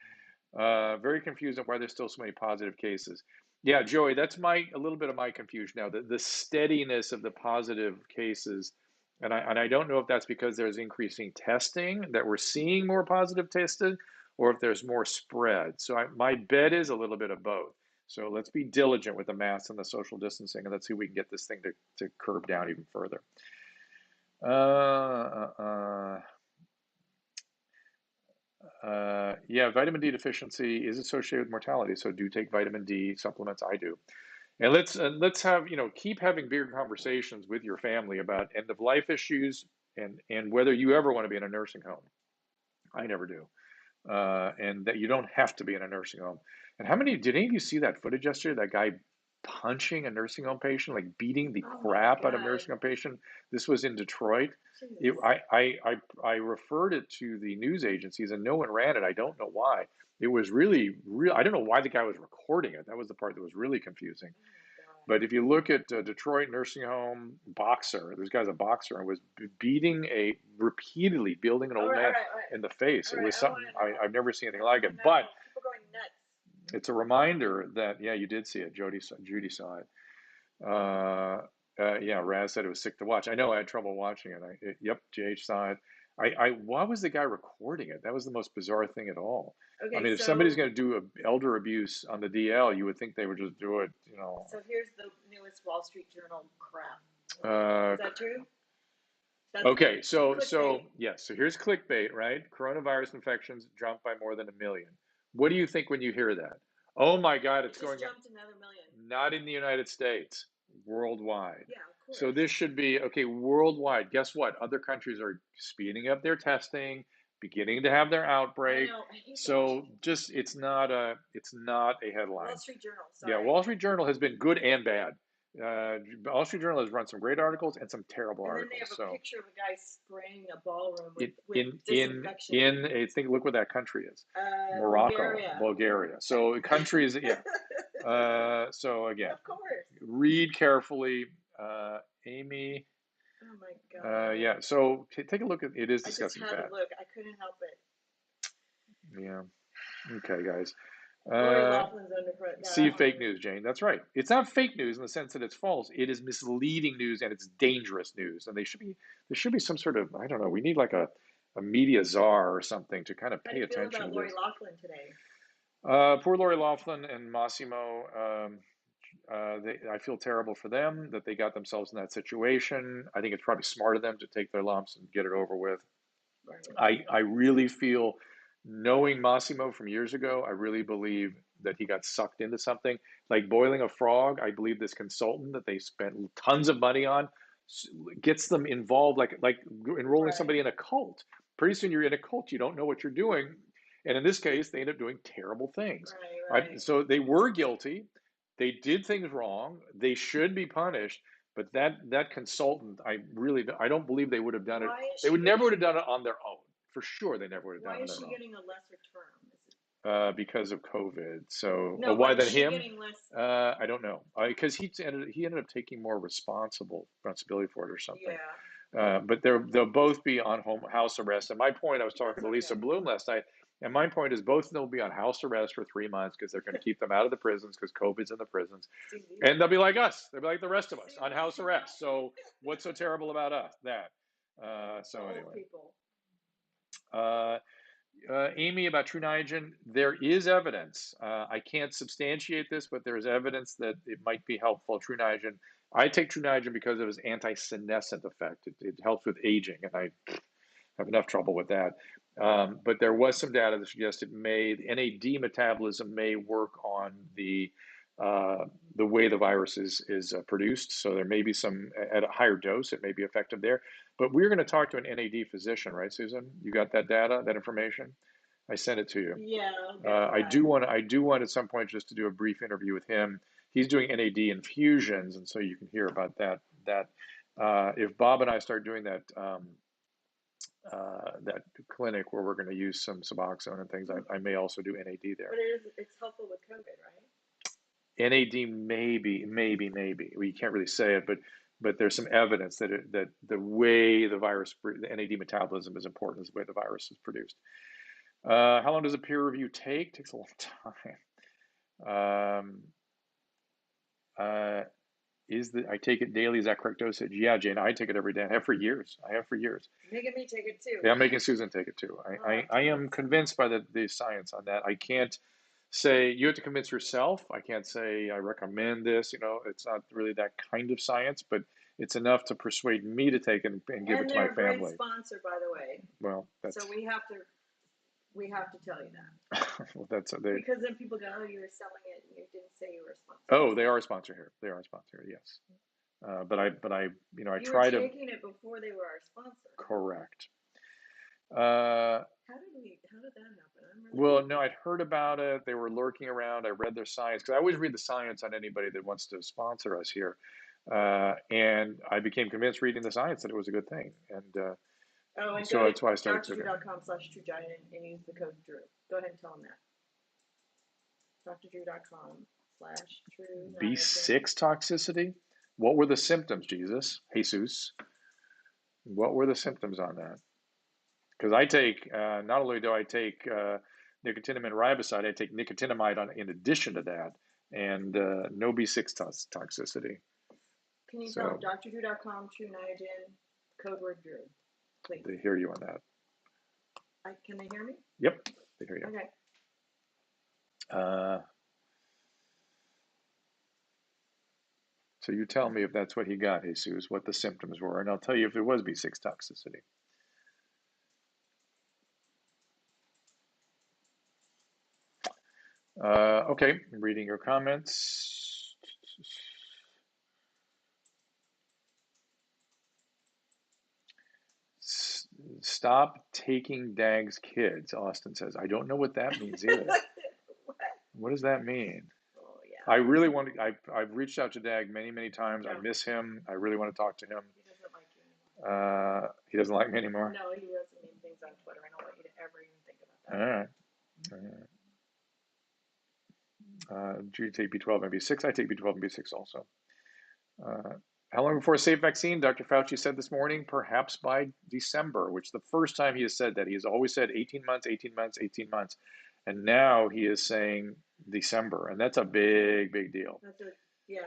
Very confused on why there's still so many positive cases. Yeah, Joey, that's a little bit of my confusion now. The steadiness of the positive cases, and I don't know if that's because there's increasing testing, that we're seeing more positive tested, or if there's more spread. So my bet is a little bit of both. So let's be diligent with the masks and the social distancing, and let's see if we can get this thing to curb down even further. Yeah, vitamin D deficiency is associated with mortality, so do take vitamin D supplements. I do. And let's have, keep having bigger conversations with your family about end of life issues and whether you ever want to be in a nursing home. I never do. And that you don't have to be in a nursing home. And did any of you see that footage yesterday? That guy punching a nursing home patient, like beating the crap out of a nursing home patient. This was in Detroit. I referred it to the news agencies and no one ran it. I don't know why. It was really. I don't know why the guy was recording it. That was the part that was really confusing. But if you look at Detroit nursing home boxer, this guy's a boxer and was repeatedly beating an old man in the face. It was something I've never seen anything like it. But people going nuts. It's a reminder that, yeah, you did see it. Judy saw it. Yeah, Raz said it was sick to watch. I know I had trouble watching it. Yep, JH saw it. Why was the guy recording it? That was the most bizarre thing at all. Okay, I mean, if somebody's going to do elder abuse on the DL, you would think they would just do it, So here's the newest Wall Street Journal crap. Is that true? Okay, so yes, so here's clickbait, right? Coronavirus infections jumped by more than 1 million. What do you think when you hear that? Oh my God, it's going jumped another million. Not in the United States, worldwide. Yeah, of course. So this should be worldwide. Guess what? Other countries are speeding up their testing, beginning to have their outbreak. So just it's not a headline. Wall Street Journal. Sorry. Yeah, Wall Street Journal has been good and bad. Wall Street Journal has run some great articles and some terrible articles. And then they have a picture of a guy spraying a ballroom with disinfection. Look what that country is. Morocco, Bulgaria. So countries, yeah. So again, of course. read carefully. Amy, Oh my God. Yeah, so take a look at it. Is I just discussing had fat. to look. I couldn't help it. Yeah. Okay, guys. Lori Laughlin's under See fake news, Jane. That's right. It's not fake news in the sense that it's false. It is misleading news and it's dangerous news. And there should be some sort of, I don't know, we need like a media czar or something to kind of How do pay you feel attention about to Lori this. Laughlin today? Poor Lori Laughlin and Massimo. I feel terrible for them that they got themselves in that situation. I think it's probably smart of them to take their lumps and get it over with. Right. I really feel, knowing Massimo from years ago, I really believe that he got sucked into something like boiling a frog. I believe this consultant that they spent tons of money on gets them involved, like enrolling somebody in a cult. Pretty soon you're in a cult. You don't know what you're doing, and in this case, they end up doing terrible things. Right. So they were guilty. They did things wrong. They should be punished. But that consultant, I don't believe they would have done it. They would never would have done it on their own. For sure, they never would have done it Why on is their she own. getting a lesser term? Because of COVID. So, No, why but than is she him? getting less? I don't know. Because he ended up taking more responsibility for it or something. Yeah. But they'll both be on house arrest. And my point, I was talking to Lisa Bloom last night, and my point is both of them will be on house arrest for 3 months because they're going to keep them out of the prisons because COVID's in the prisons. And they'll be like us. They'll be like the rest of us on house arrest. So what's so terrible about us? That. So anyway. Amy, about True Niagen, there is evidence. I can't substantiate this, but there is evidence that it might be helpful. True Niagen. I take True Niagen because of its anti-senescent effect. It helps with aging, and I have enough trouble with that. But there was some data that suggested NAD metabolism may work on the way the virus is produced. So there may be some, at a higher dose, it may be effective there. But we're going to talk to an NAD physician, right, Susan? You got that data, that information? I sent it to you. Yeah. I do want at some point just to do a brief interview with him. He's doing NAD infusions, and so you can hear about that. If Bob and I start doing that that clinic where we're going to use some Suboxone and things, I may also do NAD there. But it's helpful with COVID, right? NAD maybe. We can't really say it, but there's some evidence that the way the NAD metabolism is important is the way the virus is produced. How long does a peer review take? It takes a long time. I take it daily? Is that correct dosage? Yeah, Jane, I take it every day. I have for years. Making me take it too. Yeah, I'm making Susan take it too. I am convinced by the science on that. I can't say you have to convince yourself. I can't say I recommend this. It's not really that kind of science, but it's enough to persuade me to take it and give it to my family. And they're a great sponsor, by the way. Well, so we have to tell you that. Well, because then people go, oh, you were selling it and you didn't say you were a sponsor. Oh, they are a sponsor here. They are a sponsor, yes. But I try to. You were taking it before they were our sponsor. Correct. How did that happen? Well, no, I'd heard about it. They were lurking around. I read their science because I always read the science on anybody that wants to sponsor us here. And I became convinced reading the science that it was a good thing. And so that's why I started to drdrew.com/TrueGiant and use the code Drew. Go ahead and tell them that. drdrew.com/True. B6 toxicity? What were the symptoms, Jesus? What were the symptoms on that? Because I take, not only do I take nicotinamide riboside, I take nicotinamide in addition to that, and no B6 toxicity. Can you tell them drdrew.com, True Niagen, code word Drew, please? They hear you on that. Can they hear me? Yep, they hear you. Okay. So you tell me if that's what he got, Jesus, what the symptoms were, and I'll tell you if it was B6 toxicity. Okay, reading your comments. Stop taking Dag's kids, Austin says. I don't know what that means either. What does that mean? Oh, yeah. I really want to. I've reached out to Dag many times. Yeah. I miss him. I really want to talk to him. He doesn't like you anymore. He doesn't like me anymore? No, he doesn't mean things on Twitter. I don't want you to ever even think about that. All right. Do you take B12 and B6? I take B12 and B6 also. How long before a safe vaccine? Dr. Fauci said this morning, perhaps by December, which is the first time he has said that. He has always said 18 months, 18 months, 18 months. And now he is saying December. And that's a big, big deal. Yeah,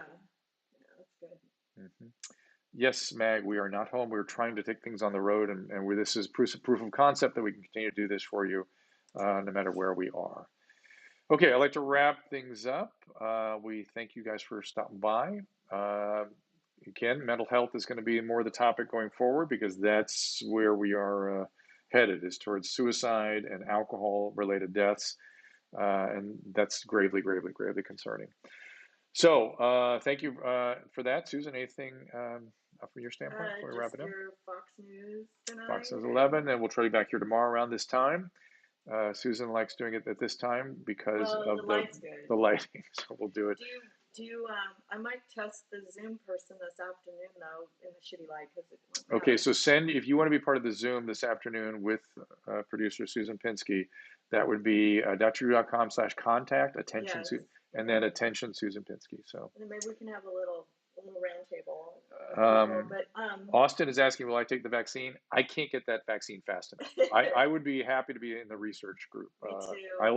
that's good. Mm-hmm. Yes, Mag, we are not home. We're trying to take things on the road. And this is proof of concept that we can continue to do this for you no matter where we are. Okay, I'd like to wrap things up. We thank you guys for stopping by. Again, mental health is going to be more the topic going forward because that's where we are headed, is towards suicide and alcohol-related deaths, and that's gravely, gravely, gravely concerning. So, thank you for that, Susan. Anything from your standpoint before we wrap it up? Your Fox News tonight. Fox News 11, and we'll try you back here tomorrow around this time. Susan likes doing it at this time because of the lighting, so we'll do it. I might test the Zoom person this afternoon though in the shitty light because Okay, so if you want to be part of the Zoom this afternoon with producer Susan Pinsky, that would be drdrew.com/contact attention, yes. And then attention Susan Pinsky. So and maybe we can have a little round table. Austin is asking, will I take the vaccine? I can't get that vaccine fast enough. I would be happy to be in the research group. Me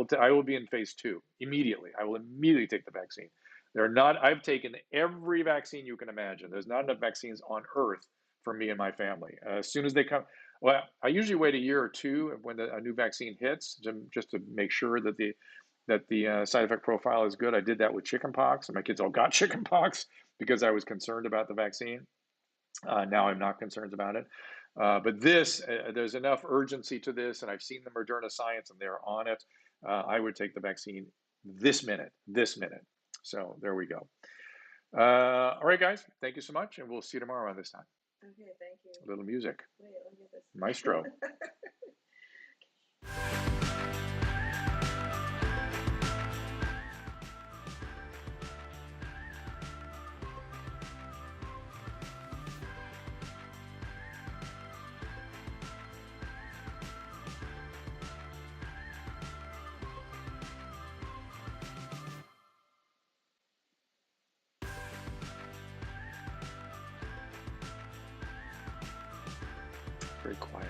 too. I will be in phase 2 immediately. I will immediately take the vaccine. I've taken every vaccine you can imagine. There's not enough vaccines on earth for me and my family. As soon as they come, well, I usually wait a year or two when a new vaccine hits, just to make sure that the side effect profile is good. I did that with chickenpox, and my kids all got chickenpox because I was concerned about the vaccine. Now I'm not concerned about it. But there's enough urgency to this, and I've seen the Moderna science, and they're on it. I would take the vaccine this minute. So there we go. All right, guys. Thank you so much, and we'll see you tomorrow around this time. Okay, thank you. A little music. Wait, let me get this. Maestro. Very quiet.